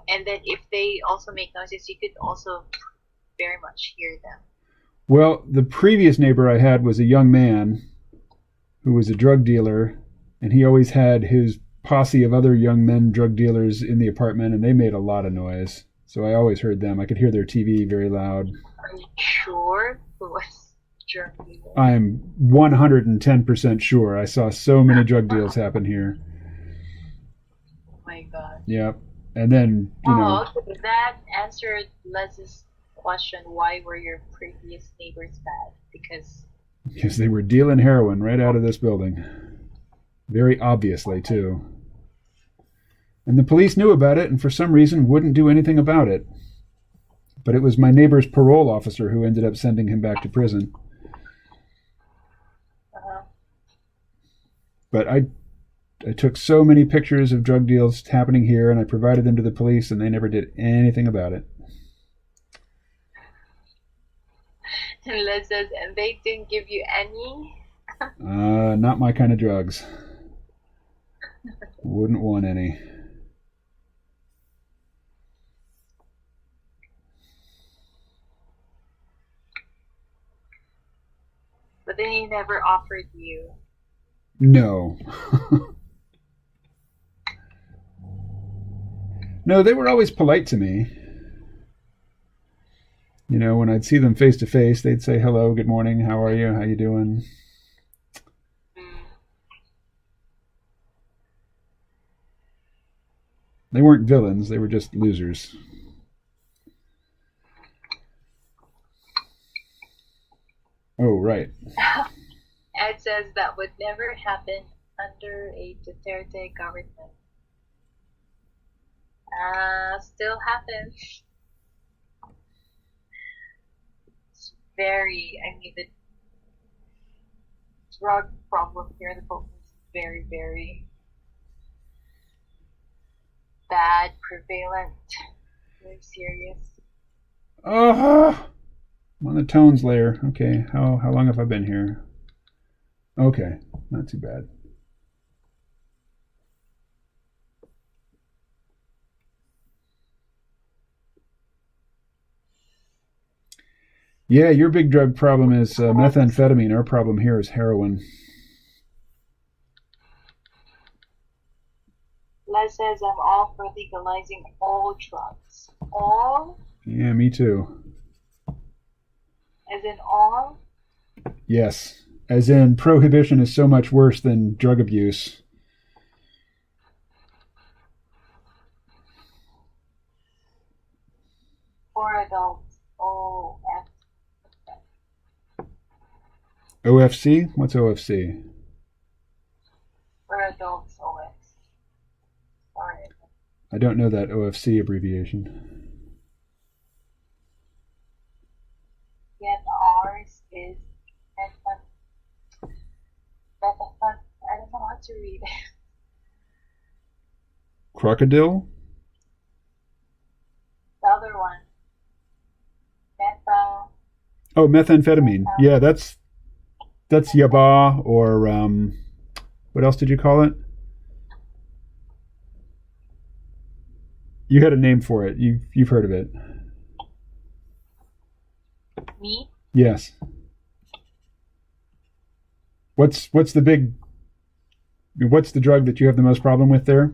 And then if they also make noises, you could also very much hear them. Well, the previous neighbor I had was a young man who was a drug dealer, and he always had his posse of other young men drug dealers in the apartment, and they made a lot of noise. So I always heard them. I could hear their TV very loud. Are you sure who was drug dealer? I'm 110% sure. I saw so many drug deals happen here. Oh my god. Yep. And then, Okay. That answered Les's question, why were your previous neighbors bad? because they were dealing heroin right out of this building. Very obviously, too. And the police knew about it and for some reason wouldn't do anything about it. But it was my neighbor's parole officer who ended up sending him back to prison. Uh-huh. But I took so many pictures of drug deals happening here, and I provided them to the police, and they never did anything about it. And Les says, and they didn't give you any? Not my kind of drugs. Wouldn't want any. But then he never offered you. No. No, they were always polite to me. When I'd see them face to face, they'd say, hello, good morning, how are you, how you doing? They weren't villains, they were just losers. Oh, right. Ed says that would never happen under a Duterte government. Still happens. It's the drug problem here in the Philippines is very, very bad, prevalent, very serious. I'm on the tones layer. Okay, how long have I been here? Okay, not too bad. Yeah, your big drug problem is methamphetamine. Our problem here is heroin. Les says I'm all for legalizing all drugs. All? Yeah, me too. As in all? Yes. As in, prohibition is so much worse than drug abuse. For adults. OFC? What's OFC? For adults, OS. Sorry. I don't know that OFC abbreviation. Yet ours is method. I don't know how to read it. Crocodile? The other one. Methyl. Oh, methamphetamine. Yeah, that's yaba, or what else did you call it? You had a name for it. You've heard of it. Me? Yes. What's the drug that you have the most problem with there?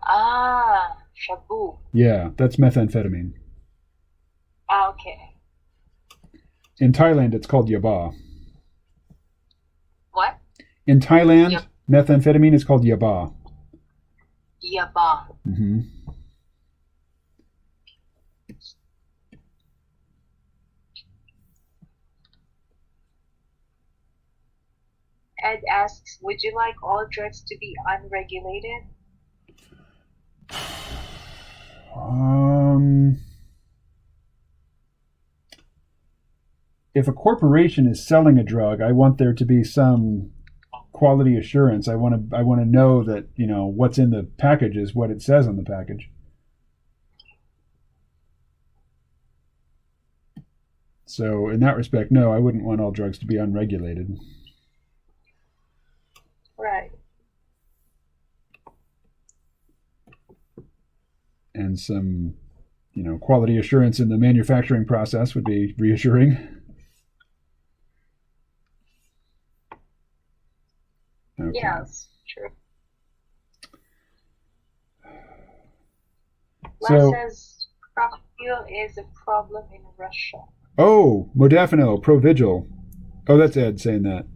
Shabu. Yeah, that's methamphetamine. Okay. In Thailand, it's called yaba. What? In Thailand, Yep. methamphetamine is called yaba. Yaba. Mm-hmm. Ed asks, would you like all drugs to be unregulated? If a corporation is selling a drug, I want there to be some quality assurance. I want to know that, what's in the package is what it says on the package. So in that respect, no, I wouldn't want all drugs to be unregulated. Right. And some, quality assurance in the manufacturing process would be reassuring. Okay. Yes, true. So, Les says crocodile is a problem in Russia. oh, modafinil, Provigil. Oh, that's Ed saying that.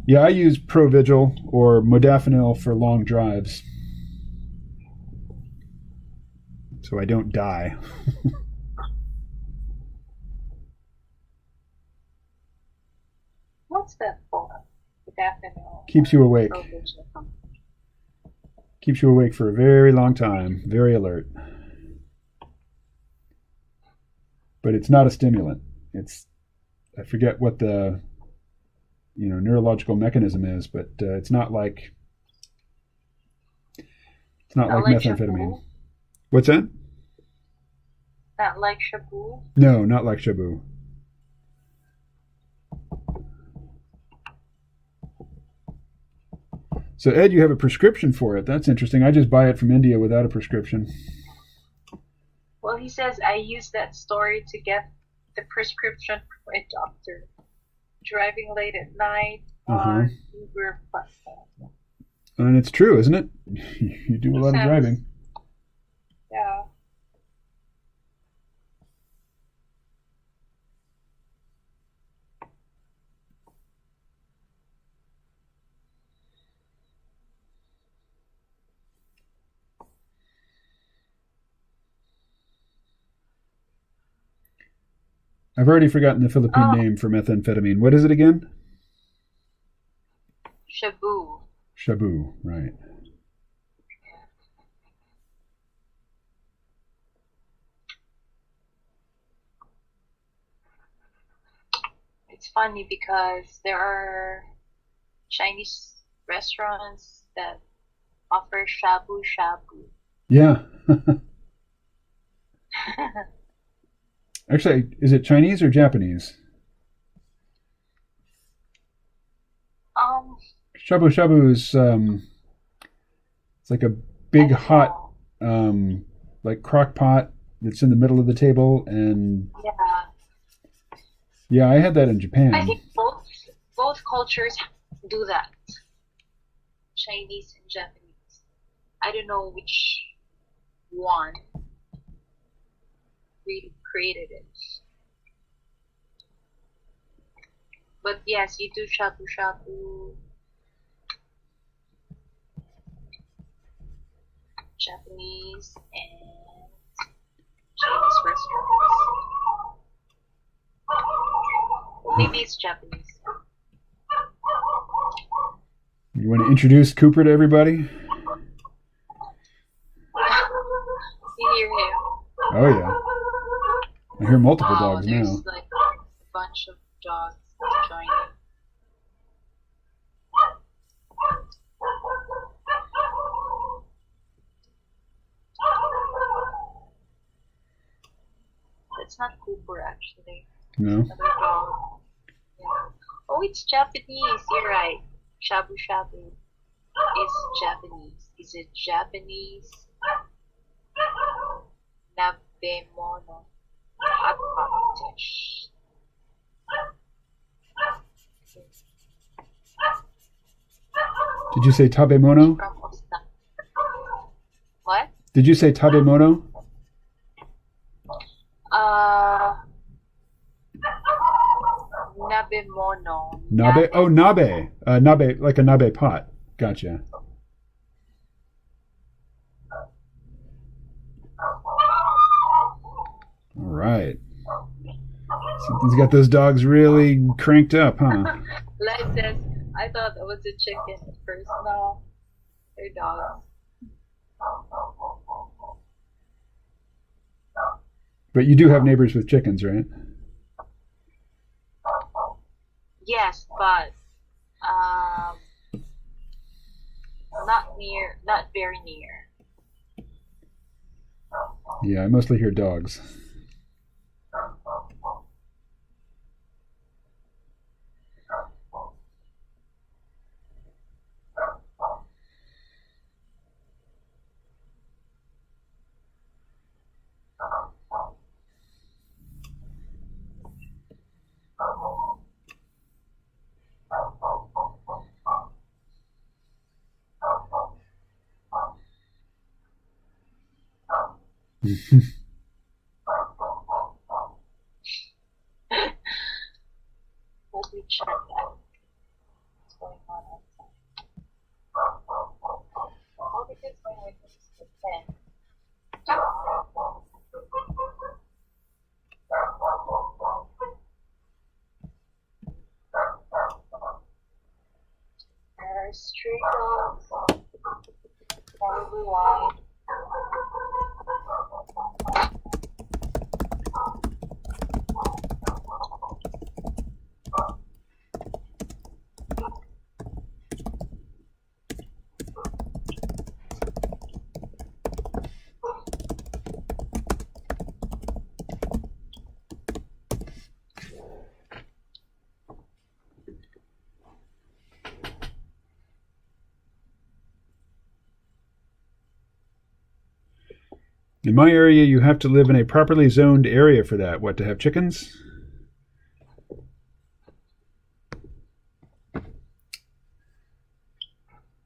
Yeah, I use Provigil or modafinil for long drives, so I don't die. What's that for? Modafinil. Keeps you awake. Provision. Keeps you awake for a very long time. Very alert. But it's not a stimulant. I forget what the neurological mechanism is, but it's not like methamphetamine. Shabu? What's that? Not like Shabu? No, not like Shabu. So Ed, you have a prescription for it. That's interesting. I just buy it from India without a prescription. Well, he says I used that story to get the prescription from a doctor. Driving late at night on Uber platform. And it's true, isn't it? You do a lot of driving. Yeah. I've already forgotten the Philippine name for methamphetamine. What is it again? Shabu. Shabu, right. It's funny because there are Chinese restaurants that offer shabu shabu. Yeah. Actually, is it Chinese or Japanese? Shabu shabu is it's like a big hot like crock pot that's in the middle of the table, and yeah, Yeah, I had that in I Japan. think both cultures do that. Chinese and Japanese. I don't know which one really created it. But yes, you do shabu shabu, Japanese and Chinese restaurants. Maybe it's Japanese. You want to introduce Cooper to everybody? You hear him? Oh yeah, I hear multiple Wow, dogs there's now. like a bunch of dogs joining. That's not Cooper actually. No. Another dog. Yeah. Oh, it's Japanese. You're right. Shabu shabu is Japanese. Is it Japanese? Nabemono. Hot pot dish. Did you say tabemono? From Osaka. What? Did you say tabemono? Nabemono. Nabe? Oh, nabe. Nabe, like a nabe pot. Gotcha. All right. Something's got those dogs really cranked up, huh? Light says, I thought it was a chicken at first. No, they're dogs. But you do have neighbors with chickens, right? Yes, but not very near. Yeah, I mostly hear dogs. Let me check that. What's going on outside? Oh, because my window is open. There are stray dogs. Probably why. In my area, you have to live in a properly zoned area for that. What, to have chickens?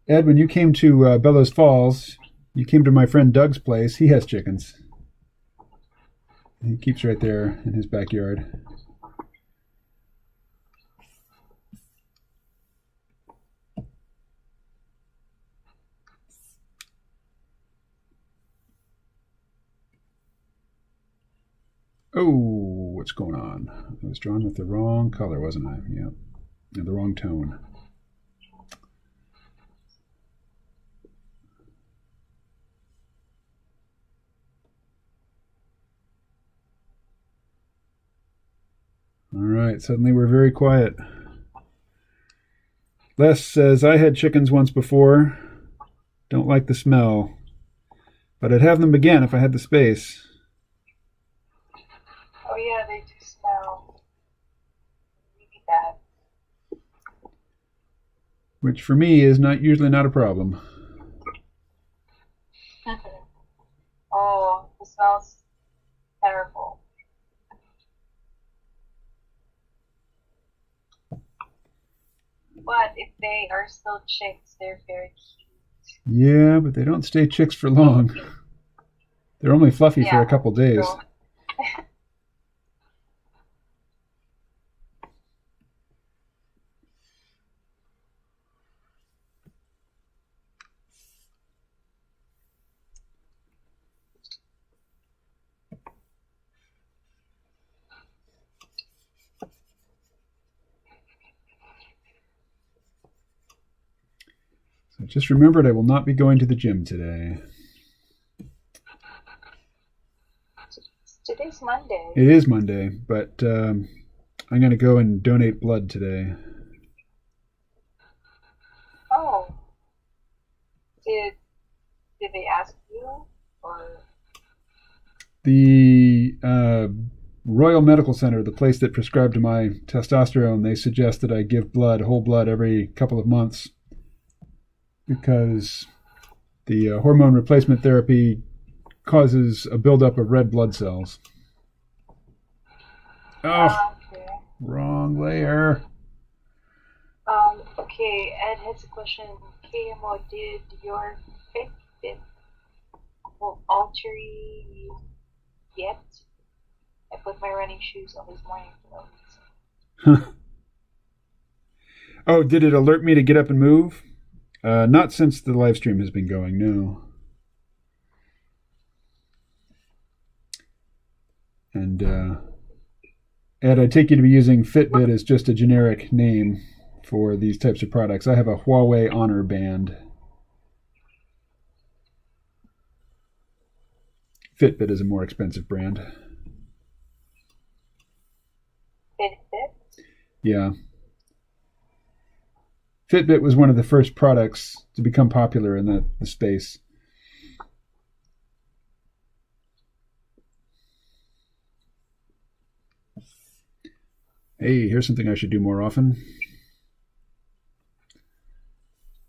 Ed, when you came to Bellows Falls, you came to my friend Doug's place. He has chickens. He keeps right there in his backyard. Oh, what's going on? I was drawn with the wrong color, wasn't I? Yeah, and the wrong tone. All right, suddenly we're very quiet. Les says, I had chickens once before. Don't like the smell, but I'd have them again if I had the space. Oh yeah, they do smell really bad. Which for me is usually not a problem. Oh, it smells terrible. But if they are still chicks, they're very cute. Yeah, but they don't stay chicks for long. They're only fluffy for a Yeah, couple days. true. So I just remembered I will not be going to the gym today. Today's Monday. It is Monday, but I'm going to go and donate blood today. Oh, did they ask you or? The Royal Medical Center, the place that prescribed my testosterone, they suggest that I give blood, whole blood, every couple of months because the hormone replacement therapy causes a buildup of red blood cells. Oh, Okay. wrong layer. Okay, Ed has a question. KMO, did your Fitbit alter you yet? I put my running shoes on this morning for no reason. Oh, did it alert me to get up and move? Not since the live stream has been going, no. And Ed, I take you to be using Fitbit as just a generic name for these types of products. I have a Huawei Honor Band. Fitbit is a more expensive brand. Fitbit? Yeah. Fitbit was one of the first products to become popular in the space. Hey, here's something I should do more often.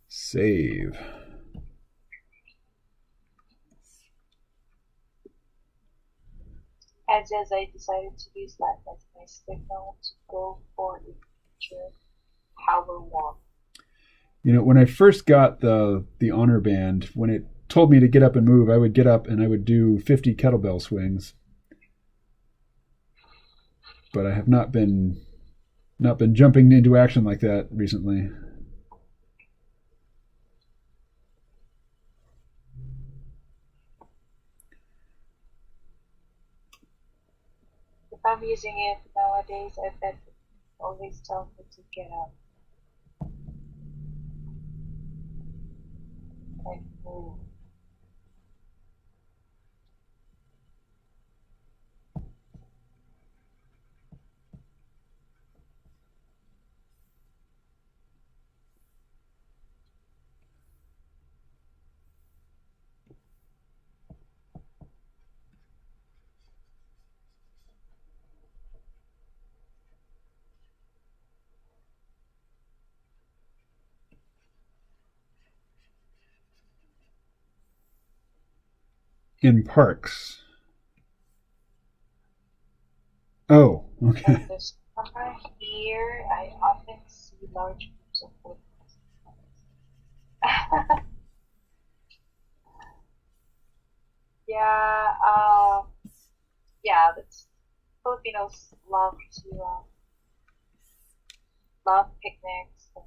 Save. Ed says I decided to use that as my signal to go for a future power walk. You know, when I first got the Honor Band, when it told me to get up and move, I would get up and I would do 50 kettlebell swings. But I have not been jumping into action like that recently. If I'm using it nowadays, I bet it always tells me to get up. Like move. In parks. Oh, okay. In the summer here, I often see large groups of Filipinos. Yeah, yeah, that's Filipinos love picnics and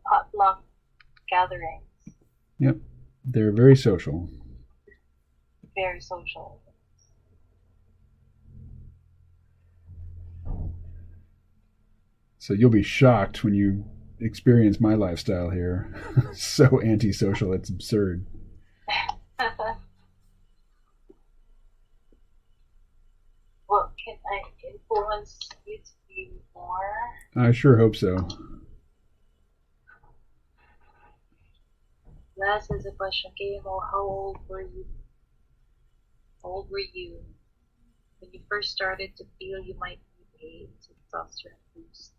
potluck gatherings. Yep. They're very social. Very social. So you'll be shocked when you experience my lifestyle here. So antisocial, it's absurd. Well, can I influence you to be more? I sure hope so. Last is a question. KMO, how old were you? How old were you when you first started to feel you might need a testosterone boost?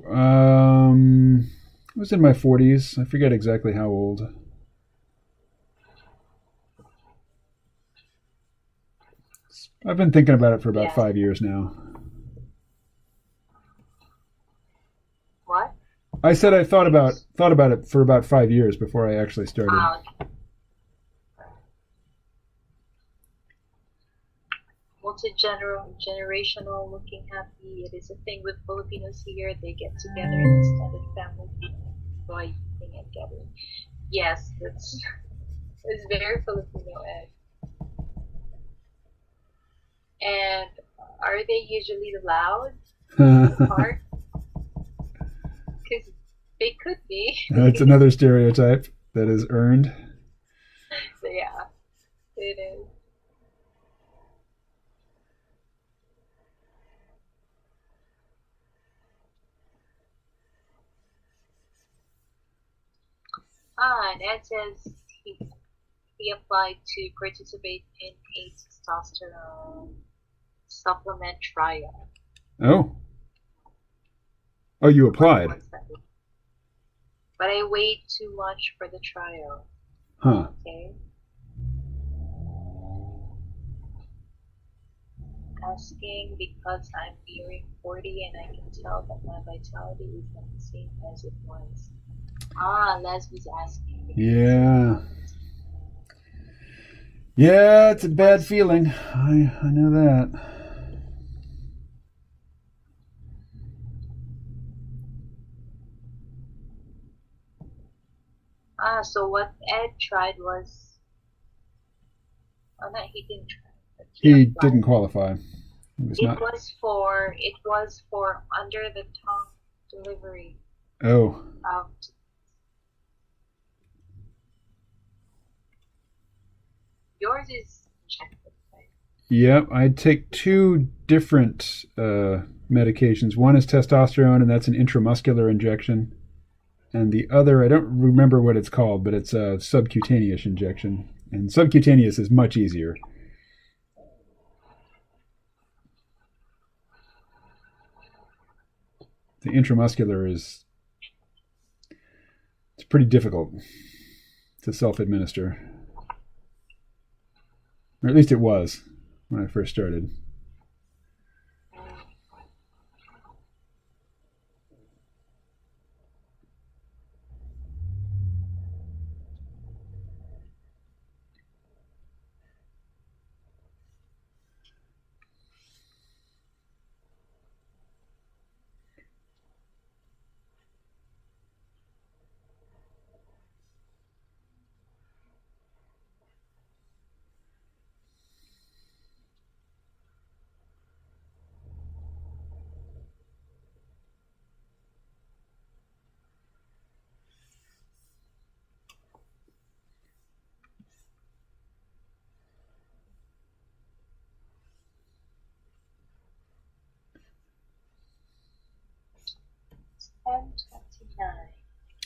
I was in my 40s. I forget exactly how old. I've been thinking about it for about Yes. 5 years now. I said I thought about it for about 5 years before I actually started. Multi-generational looking happy. It is a thing with Filipinos here. They get together in extended family, enjoy eating and gathering. Yes, it's very Filipino, and are they usually loud in the park? Because they could be. That's another stereotype that is earned. So yeah, it is. And Ed says he applied to participate in a testosterone supplement trial. Oh. Oh, you applied. But I weighed too much for the trial. Huh. Okay. Asking because I'm nearing 40 and I can tell that my vitality is not the same as it was. Les was asking. Yeah. Yeah, it's a bad feeling. I know that. So what Ed tried was... Oh, no, he didn't try. He didn't qualify. It was for under the tongue delivery. Oh. Yours is injected, right? Yep, I take two different medications. One is testosterone, and that's an intramuscular injection. And the other, I don't remember what it's called, but it's a subcutaneous injection. And subcutaneous is much easier. The intramuscular it's pretty difficult to self-administer. Or at least it was when I first started.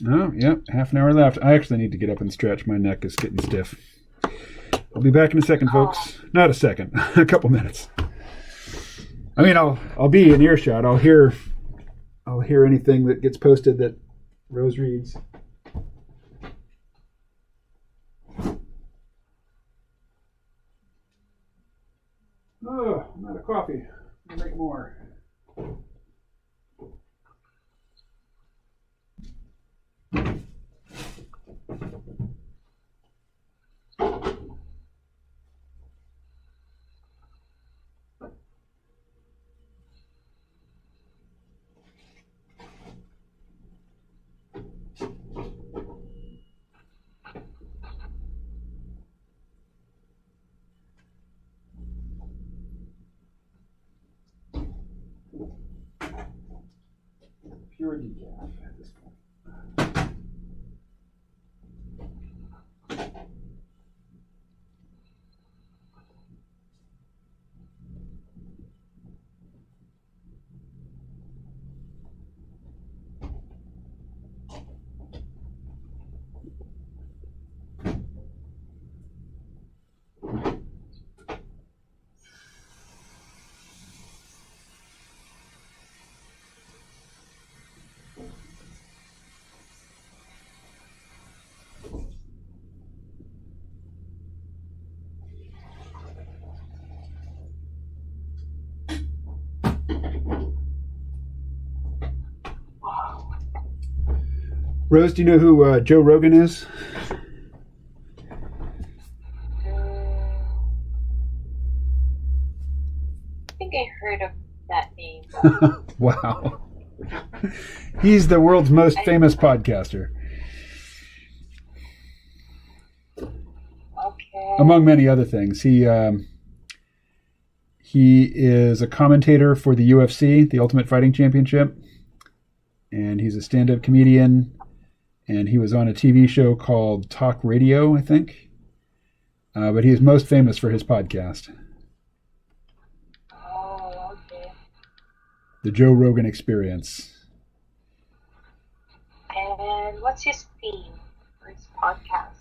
Oh, yep, half an hour left. I actually need to get up and stretch. My neck is getting stiff. I'll be back in a second, folks. Not a second, a couple minutes. I mean, I'll be in earshot. I'll hear anything that gets posted that Rose reads. Oh, I'm out of coffee. I'll make more. Pure decaf at this point. Rose, do you know who Joe Rogan is? I think I heard of that name. Wow. He's the world's most famous podcaster. Okay. Among many other things. He is a commentator for the UFC, the Ultimate Fighting Championship. And he's a stand-up comedian. And he was on a TV show called Talk Radio, I think. But he is most famous for his podcast. Oh, okay. The Joe Rogan Experience. And what's his theme for his podcast?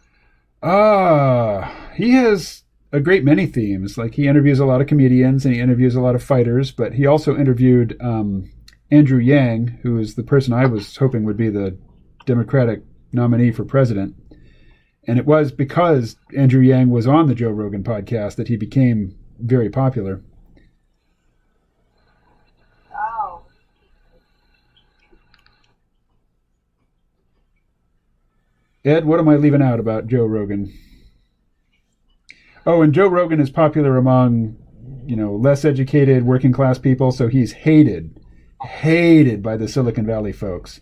He has a great many themes. Like, he interviews a lot of comedians and he interviews a lot of fighters, but he also interviewed Andrew Yang, who is the person I was hoping would be the Democratic nominee for president. And it was because Andrew Yang was on the Joe Rogan podcast that he became very popular. Oh. Ed, what am I leaving out about Joe Rogan? Oh, and Joe Rogan is popular among, less educated working class people, so he's hated by the Silicon Valley folks.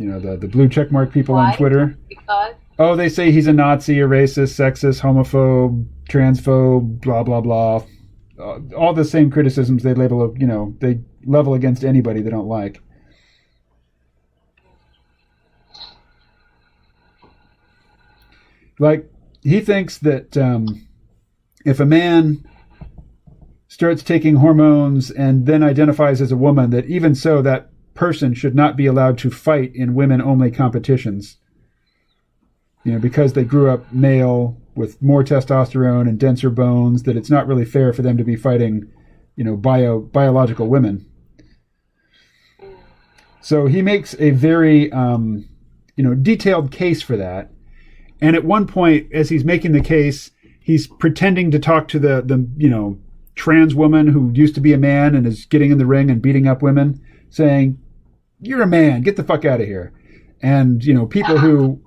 The blue checkmark people Why? on Twitter. Because? Oh, they say he's a Nazi, a racist, sexist, homophobe, transphobe, blah, blah, blah. All the same criticisms they they level against anybody they don't like. Like, he thinks that if a man starts taking hormones and then identifies as a woman, that even so, that person should not be allowed to fight in women-only competitions. Because they grew up male with more testosterone and denser bones, that it's not really fair for them to be fighting, biological women. So he makes a very, detailed case for that. And at one point, as he's making the case, he's pretending to talk to the trans woman who used to be a man and is getting in the ring and beating up women, saying, "You're a man, get the fuck out of here." And, people who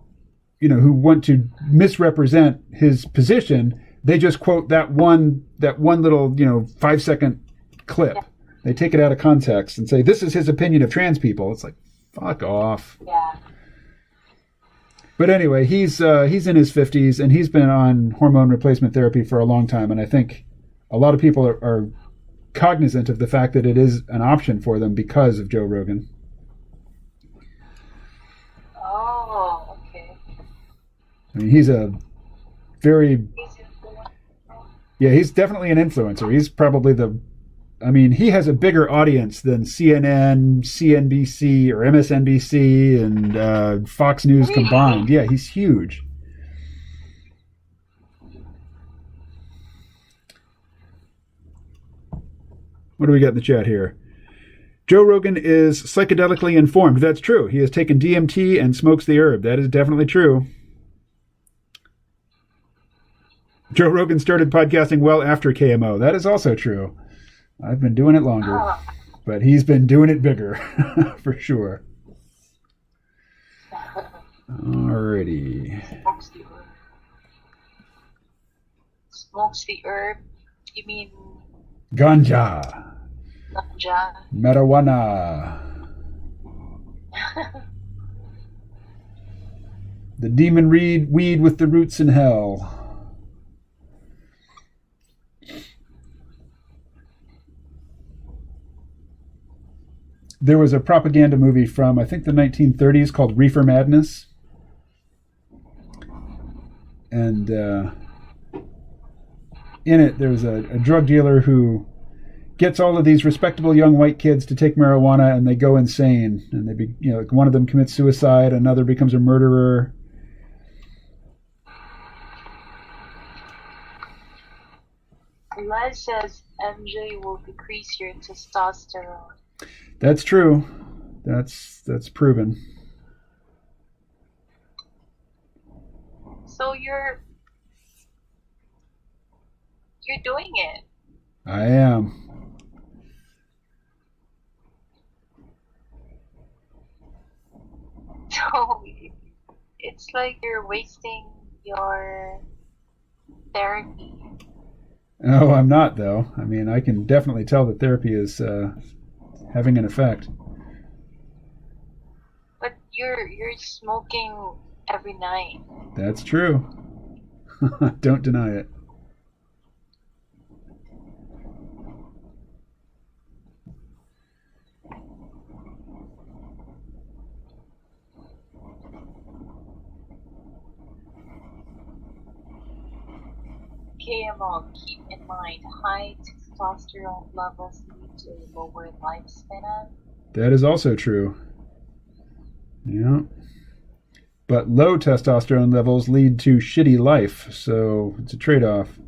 want to misrepresent his position, they just quote that one little, 5-second clip. Yeah. They take it out of context and say, "This is his opinion of trans people." It's like, fuck off. Yeah. But anyway, he's in his 50s and he's been on hormone replacement therapy for a long time. And I think a lot of people are cognizant of the fact that it is an option for them because of Joe Rogan. Oh, okay. I mean, he's a very... Yeah, he's definitely an influencer. He's probably he has a bigger audience than CNN, CNBC, or MSNBC, and Fox News combined. Yeah, he's huge. What do we got in the chat here? Joe Rogan is psychedelically informed. That's true. He has taken DMT and smokes the herb. That is definitely true. Joe Rogan started podcasting well after KMO. That is also true. I've been doing it longer, but he's been doing it bigger, for sure. Alrighty. Smokes the herb? You mean Ganja. ganja? Marijuana. The demon weed with the roots in hell. There was a propaganda movie from, I think, the 1930s called Reefer Madness. And in it, there's a drug dealer who gets all of these respectable young white kids to take marijuana, and they go insane. And like one of them commits suicide, another becomes a murderer. Les says MJ will decrease your testosterone. That's true. That's proven. So you're doing it. I am. like you're wasting your therapy. Oh, I'm not though. I mean, I can definitely tell that therapy is having an effect. But you're smoking every night. That's true. Don't deny it. KMO, keep in mind, high testosterone levels lead to a lower lifespan. That is also true. Yeah. But low testosterone levels lead to shitty life, so it's a trade-off.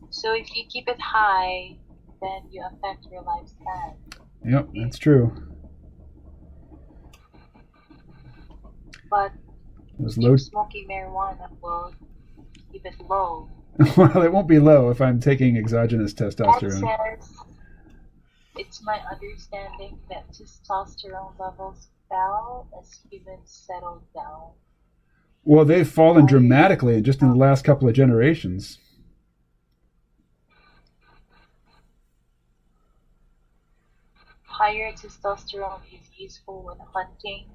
So if you keep it high, then you affect your lifespan. Yep, that's true. But Those low... smoking marijuana will keep it low. Well, it won't be low if I'm taking exogenous testosterone. That says, it's my understanding that testosterone levels fell as humans settled down. Well, they've fallen dramatically just in the last couple of generations. Higher testosterone is useful when hunting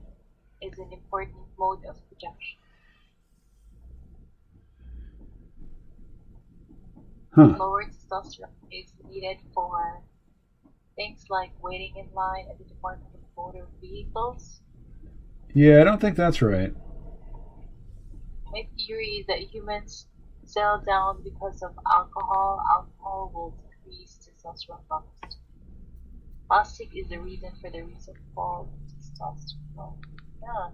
is an important mode of protection. Huh. Lower testosterone is needed for things like waiting in line at the Department of Motor Vehicles. Yeah, I don't think that's right. My theory is that humans settle down because of alcohol. Alcohol will decrease testosterone levels. Plastic is the reason for the recent fall in testosterone. Yeah.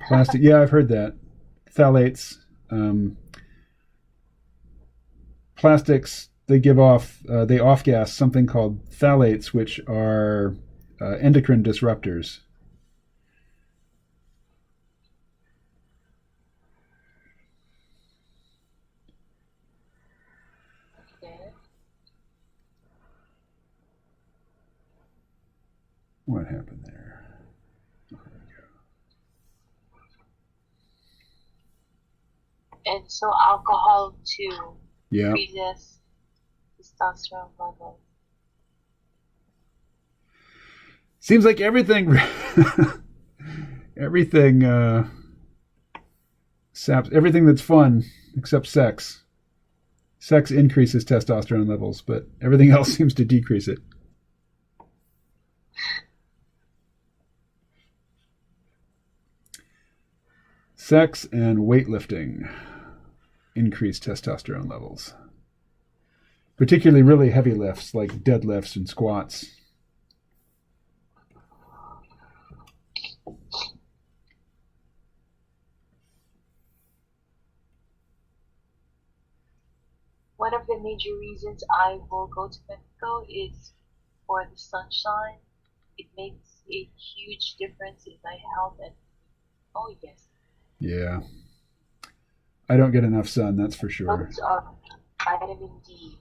Plastic, yeah, I've heard that. Phthalates. Plastics, they give off, they off-gas something called phthalates, which are endocrine disruptors. Okay. What happened there? And so alcohol too Yeah. increases testosterone levels. Seems like everything, everything saps everything that's fun except sex. Sex increases testosterone levels, but everything else seems to decrease it. Sex and weightlifting increase testosterone levels. Particularly really heavy lifts like deadlifts and squats. One of the major reasons I will go to Mexico is for the sunshine. It makes a huge difference in my health and oh yes. Yeah. I don't get enough sun, that's for sure. Loads of vitamin D.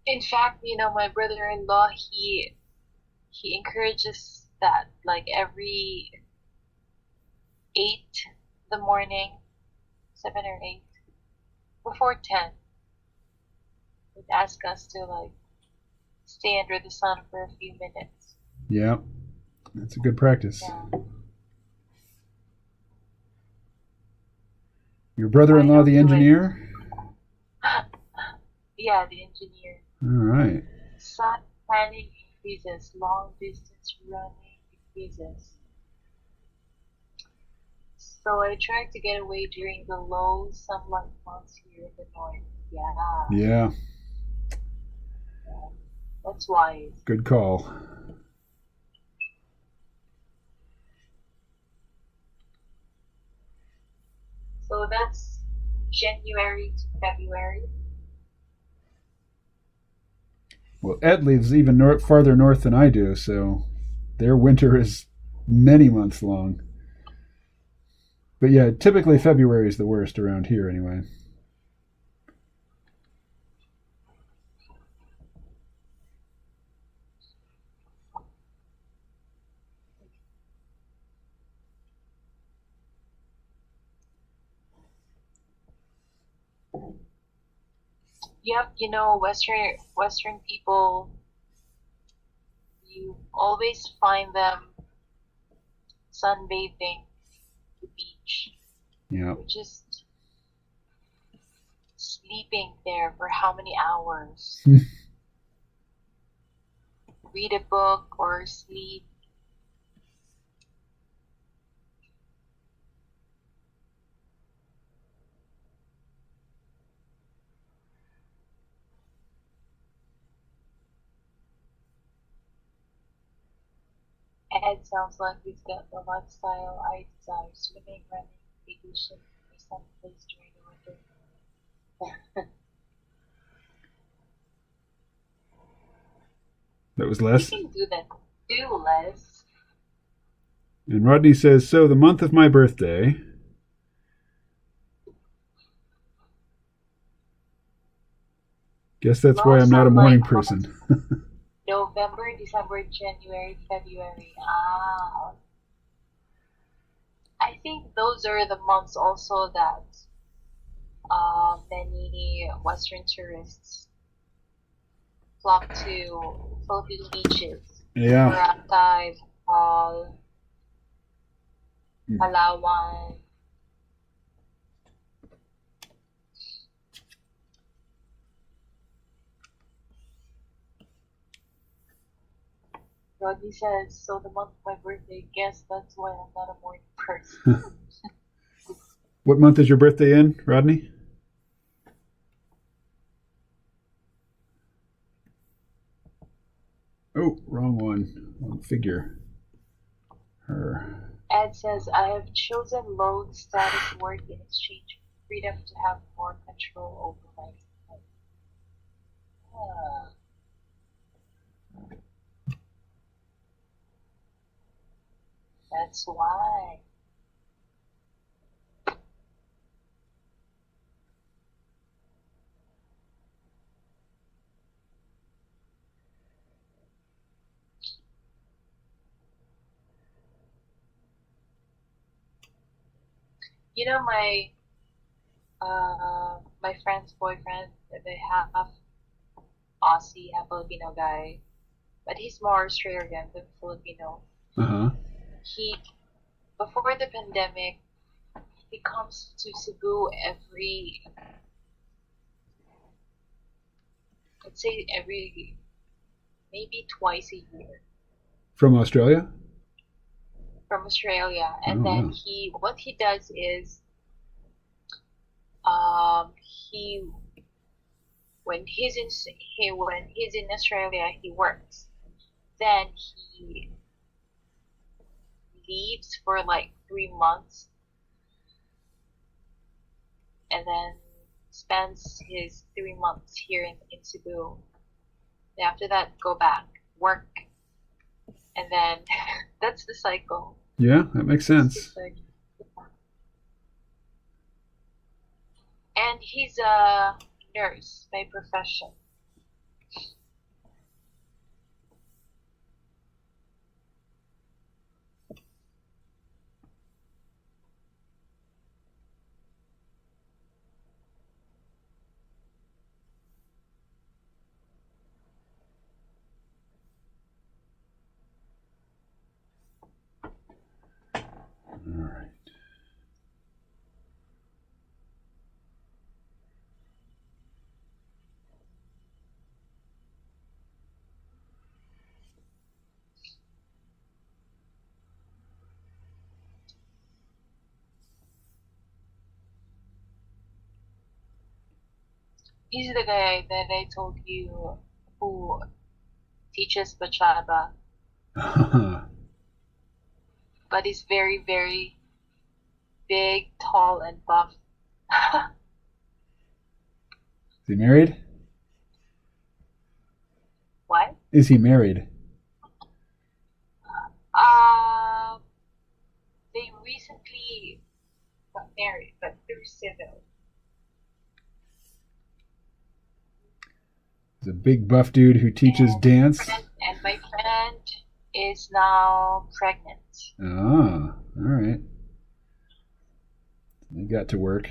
In fact, my brother-in-law, he encourages that like every 8 in the morning, 7 or 8, before 10, would ask us to like stay under the sun for a few minutes. Yeah, that's a good practice. Yeah. Your brother-in-law, the engineer? Yeah, the engineer. All right. Sun tanning increases, long distance running increases. So I try to get away during the low sunlight months here in the north. Yeah. That's wise. Good call. So that's January to February. Well, Ed lives even farther north than I do, so their winter is many months long. But yeah, typically February is the worst around here anyway. Yep, you know, Western people, you always find them sunbathing at the beach, Yeah. or just sleeping there for how many hours? Read a book or sleep. Ed sounds like he's got the lifestyle I desire: swimming, running, vacation, or someplace during the winter. That was You Les. can do that. Do less. And Rodney says, so the month of my birthday. Guess that's why I'm Lots not a of morning like person. November, December, January, February. Ah, I think those are the months also that many Western tourists flock to Philippine beaches. Yeah. Boracay, Bohol, Hmm. Palawan. Rodney says, so the month of my birthday, guess that's why I'm not a morning person. What month is your birthday in, Rodney? Oh, wrong one. Wrong figure. Her. Ed says, I have chosen low status work in exchange for freedom to have more control over my life. Ah, that's why. You know, my friend's boyfriend, they have Aussie, a Filipino guy, but he's more Australian than Filipino. Uh-huh. He, before the pandemic, he comes to Cebu every, let's say every, maybe twice a year From Australia? from Australia. Oh, And then wow. what he does is, he, when he's in Australia, he works. Then he leaves for like 3 months and then spends his 3 months here in Cebu. Then after that, go back, work, and then that's the cycle. Yeah, that makes sense. And he's a nurse by profession. All right. He's the guy that I told you who teaches bachata, but he's very, very big, tall, and buff. Is he married? What? Is he married? Um, they recently civil. He's a big buff dude who teaches dance. And my friend is now pregnant. Ah, all right. They got to work.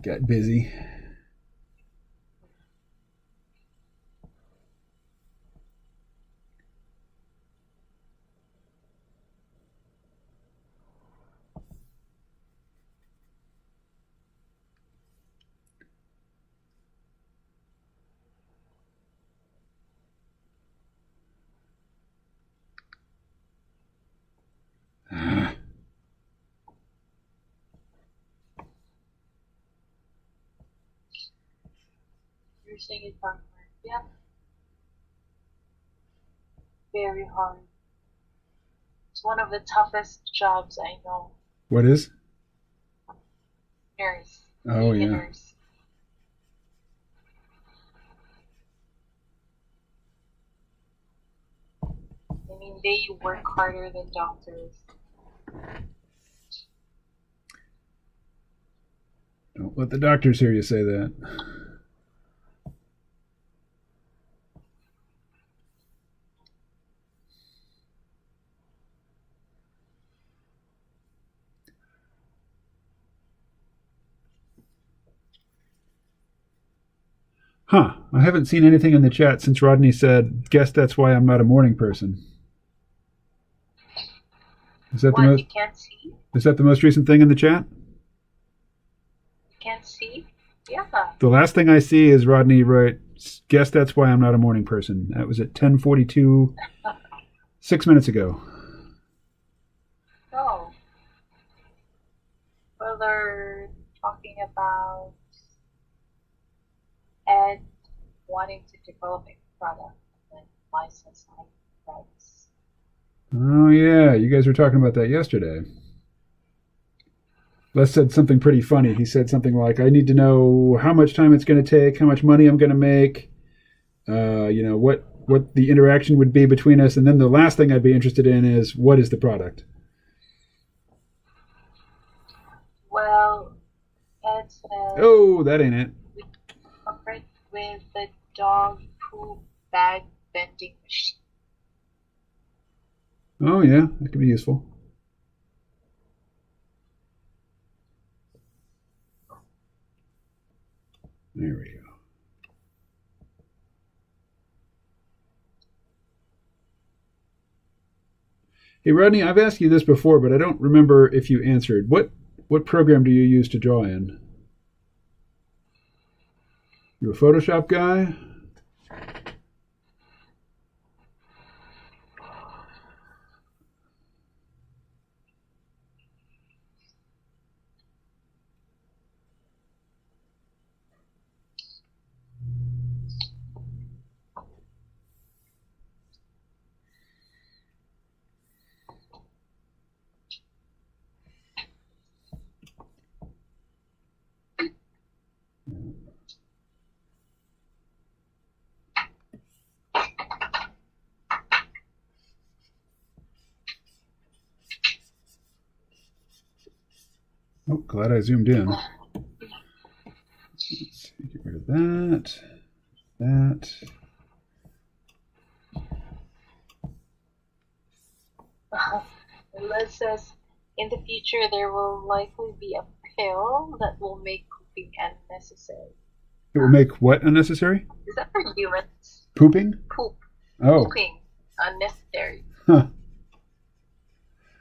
Got busy. You're saying it's hard. Yeah. Very hard. It's one of the toughest jobs I know. What is? Nurse. Oh, Being a yeah. nurse. I mean, they work harder than doctors. Don't let the doctors hear you say that. Huh. I haven't seen anything in the chat since Rodney said, guess that's why I'm not a morning person. Is that What, you can't see? Is that the most recent thing in the chat? You can't see? Yeah. The last thing I see is Rodney wrote, guess that's why I'm not a morning person. That was at 10:42, 6 minutes ago. Oh. Well, they're talking about Ed wanting to develop a product and license rights. Oh, yeah. You guys were talking about that yesterday. Les said something pretty funny. He said something like, I need to know how much time it's going to take, how much money I'm going to make, what the interaction would be between us. And then the last thing I'd be interested in is, what is the product? Well, Ed said... Oh, that ain't it. We operate with the dog poop bag vending machine. Oh, yeah. That could be useful. There we go. Hey, Rodney, I've asked you this before, but I don't remember if you answered. What program do you use to draw in? You a Photoshop guy? Oh, glad I zoomed in. Let's see, get rid of that. That. Liz says, in the future there will likely be a pill that will make pooping unnecessary. It will make what unnecessary? Is that for humans? Pooping? Poop. Oh. Pooping unnecessary. Huh.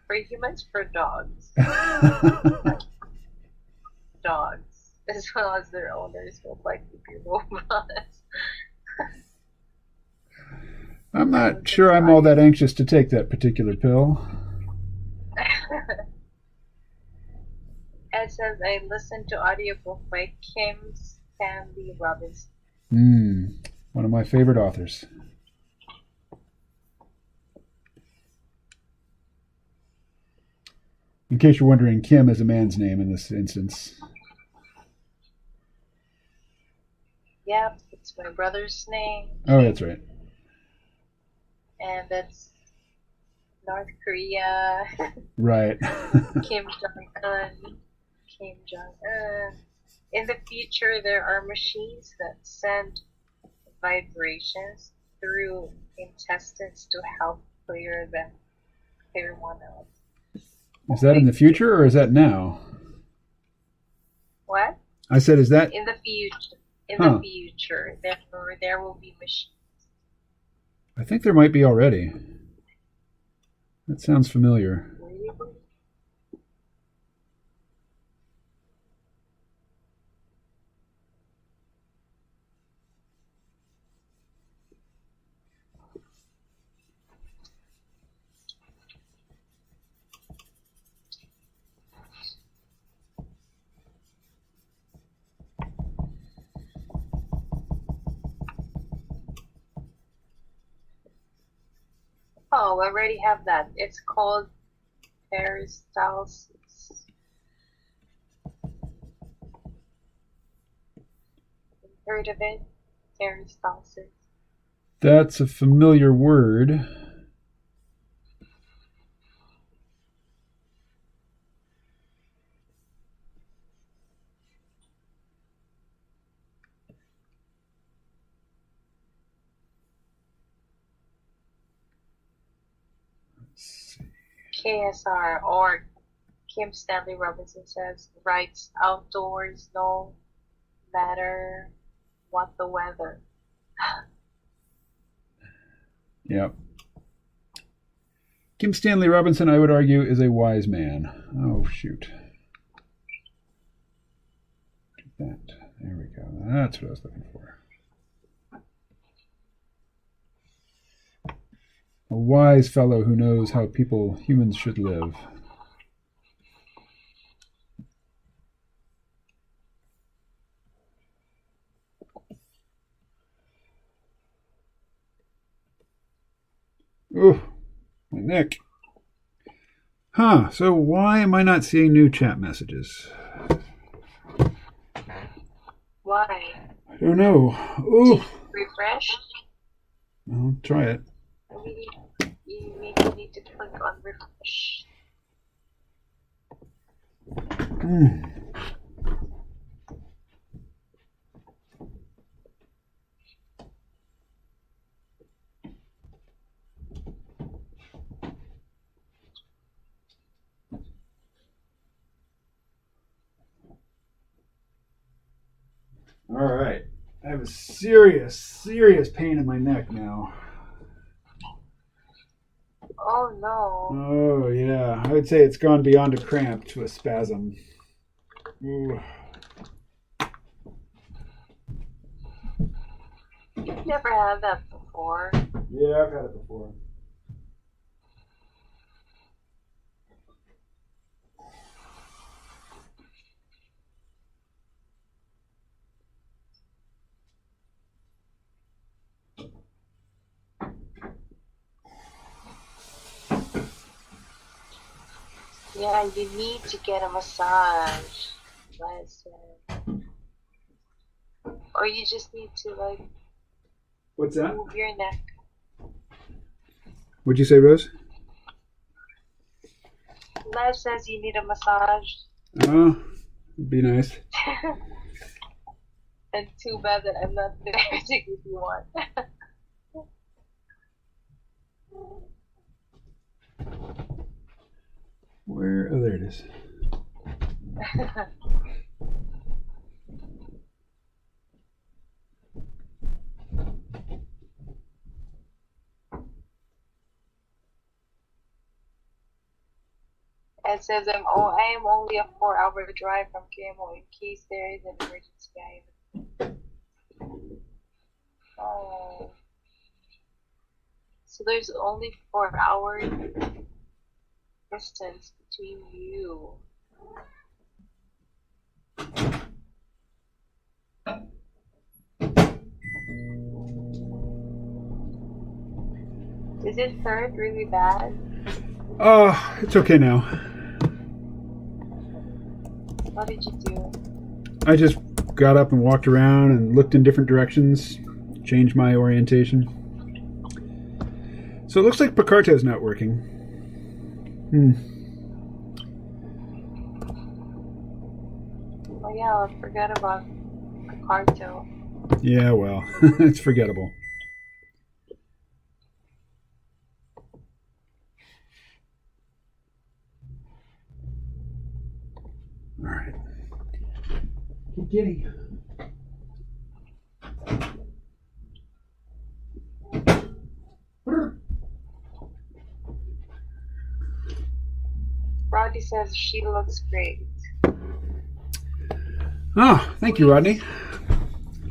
For humans, for dogs. Dogs, as well as their owners, will likely be robots. I'm not sure I'm all that anxious to take that particular pill. Ed says, I listened to audiobook by Kim Stanley Robinson. One of my favorite authors. In case you're wondering, Kim is a man's name in this instance. Yep, it's my brother's name. Oh, that's right. And that's North Korea. Right. Kim Jong-un. Kim Jong. In the future, there are machines that send vibrations through intestines to help clear one out. Is that in the future or is that now? What? I said, is that In the future. In Huh. the future, therefore, there will be machines. I think there might be already. That sounds familiar. Really? Oh, we already have that. It's called peristalsis. Heard of it? Peristalsis. That's a familiar word. Let's see. KSR, or Kim Stanley Robinson writes outdoors no matter what the weather. Yep. Kim Stanley Robinson, I would argue, is a wise man. Oh, shoot. That. There we go. That's what I was looking for. A wise fellow who knows how humans should live. Ooh, my neck. Huh, so why am I not seeing new chat messages? Why? I don't know. Ooh. Refresh? I'll try it. You need to click on refresh. All right. I have a serious pain in my neck now. Oh no. Oh, yeah. I would say it's gone beyond a cramp to a spasm. Ooh. You've never had that before. Yeah, I've had it before. Yeah, you need to get a massage. Or you just need to What's that? move your neck. What'd you say, Rose? Les says you need a massage. Oh, it'd be nice. And too bad that I'm not there to give you one. Where? Oh, there it is. It says I am only a 4-hour drive from KMO in case there is an emergency. Oh. So there's only 4 hours distance between you. Does it hurt really bad? Oh, it's okay now. What did you do? I just got up and walked around and looked in different directions, changed my orientation. So it looks like Picarto's not working. yeah, forget about Picardo. Yeah, well, it's forgettable. All right. Keep getting. Roddy says she looks great. Oh, thank you, Rodney.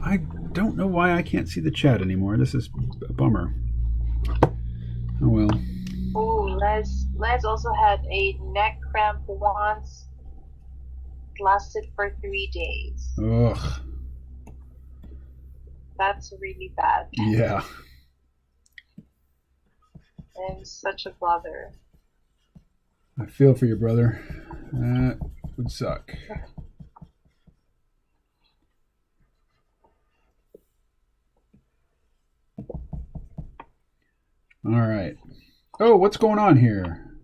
I don't know why I can't see the chat anymore. This is a bummer. Oh well. Oh, Les also had a neck cramp once. It lasted for 3 days. Ugh. That's really bad. Yeah. I'm such a bother. I feel for you, brother. That would suck. All right. Oh, what's going on here?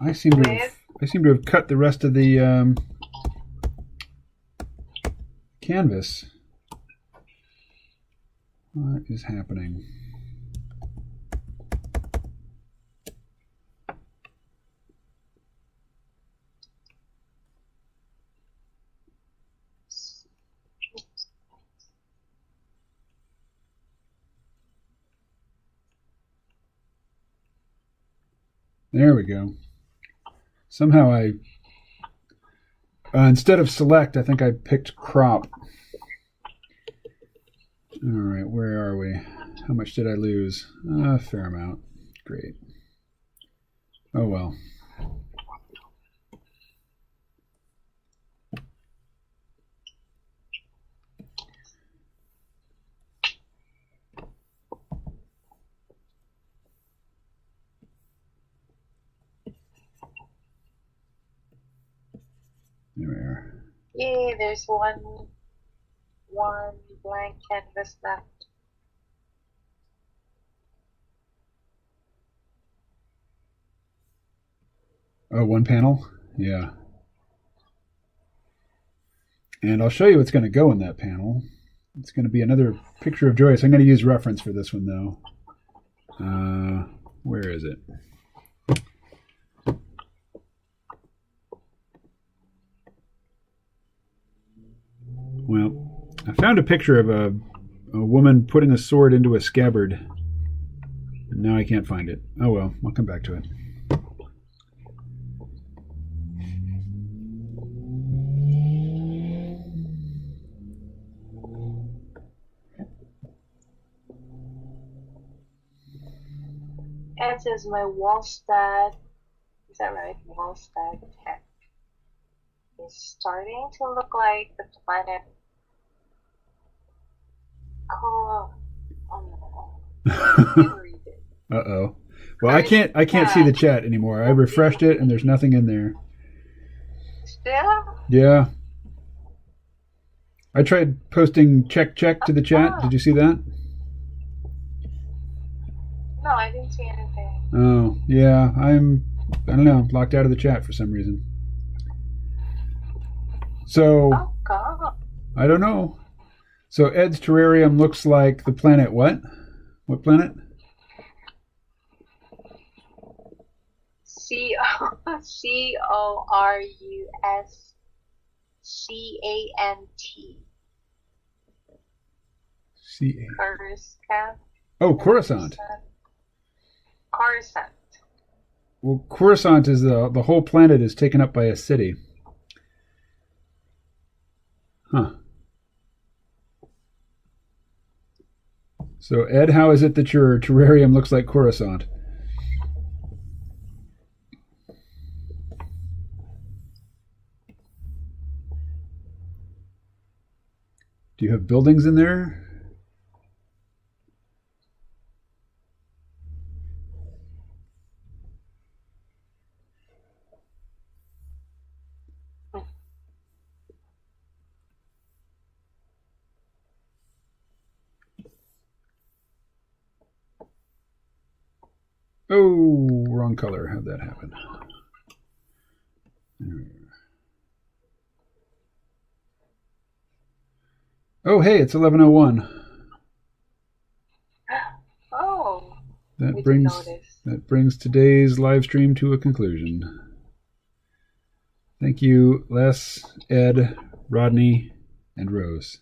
I seem to have cut the rest of the canvas. What is happening? There we go. Somehow I, instead of select, I think I picked crop. All right, where are we? How much did I lose? A fair amount. Great. Oh well. There we are. Yay, there's one blank canvas left. Oh, one panel? Yeah. And I'll show you what's going to go in that panel. It's going to be another picture of Joyce. I'm going to use reference for this one, though. Where is it? Well, I found a picture of a woman putting a sword into a scabbard. And now I can't find it. Oh well, I'll come back to it. Ed says my Wallstad, is that right? Wallstad tech is starting to look like the planet. Oh no. I can't read it. Uh-oh. Well, I can't see the chat anymore. I refreshed it and there's nothing in there. Still? Yeah. I tried posting check to the chat. Did you see that? No, I didn't see anything. Oh, yeah. I don't know, locked out of the chat for some reason. So, Oh god. I don't know. So Ed's terrarium looks like the planet what? What planet? Coruscant. C-A. Oh, Coruscant. Coruscant. Well, Coruscant is the whole planet is taken up by a city. Huh. So, Ed, how is it that your terrarium looks like Coruscant? Do you have buildings in there? Oh, wrong color. How'd that happen? Oh, hey, it's 11:01. Oh, That we brings didn't notice. that brings today's live stream to a conclusion. Thank you, Les, Ed, Rodney, and Rose.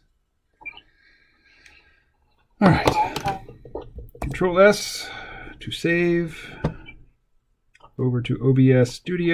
All right. Control S to save. Over to OBS Studio.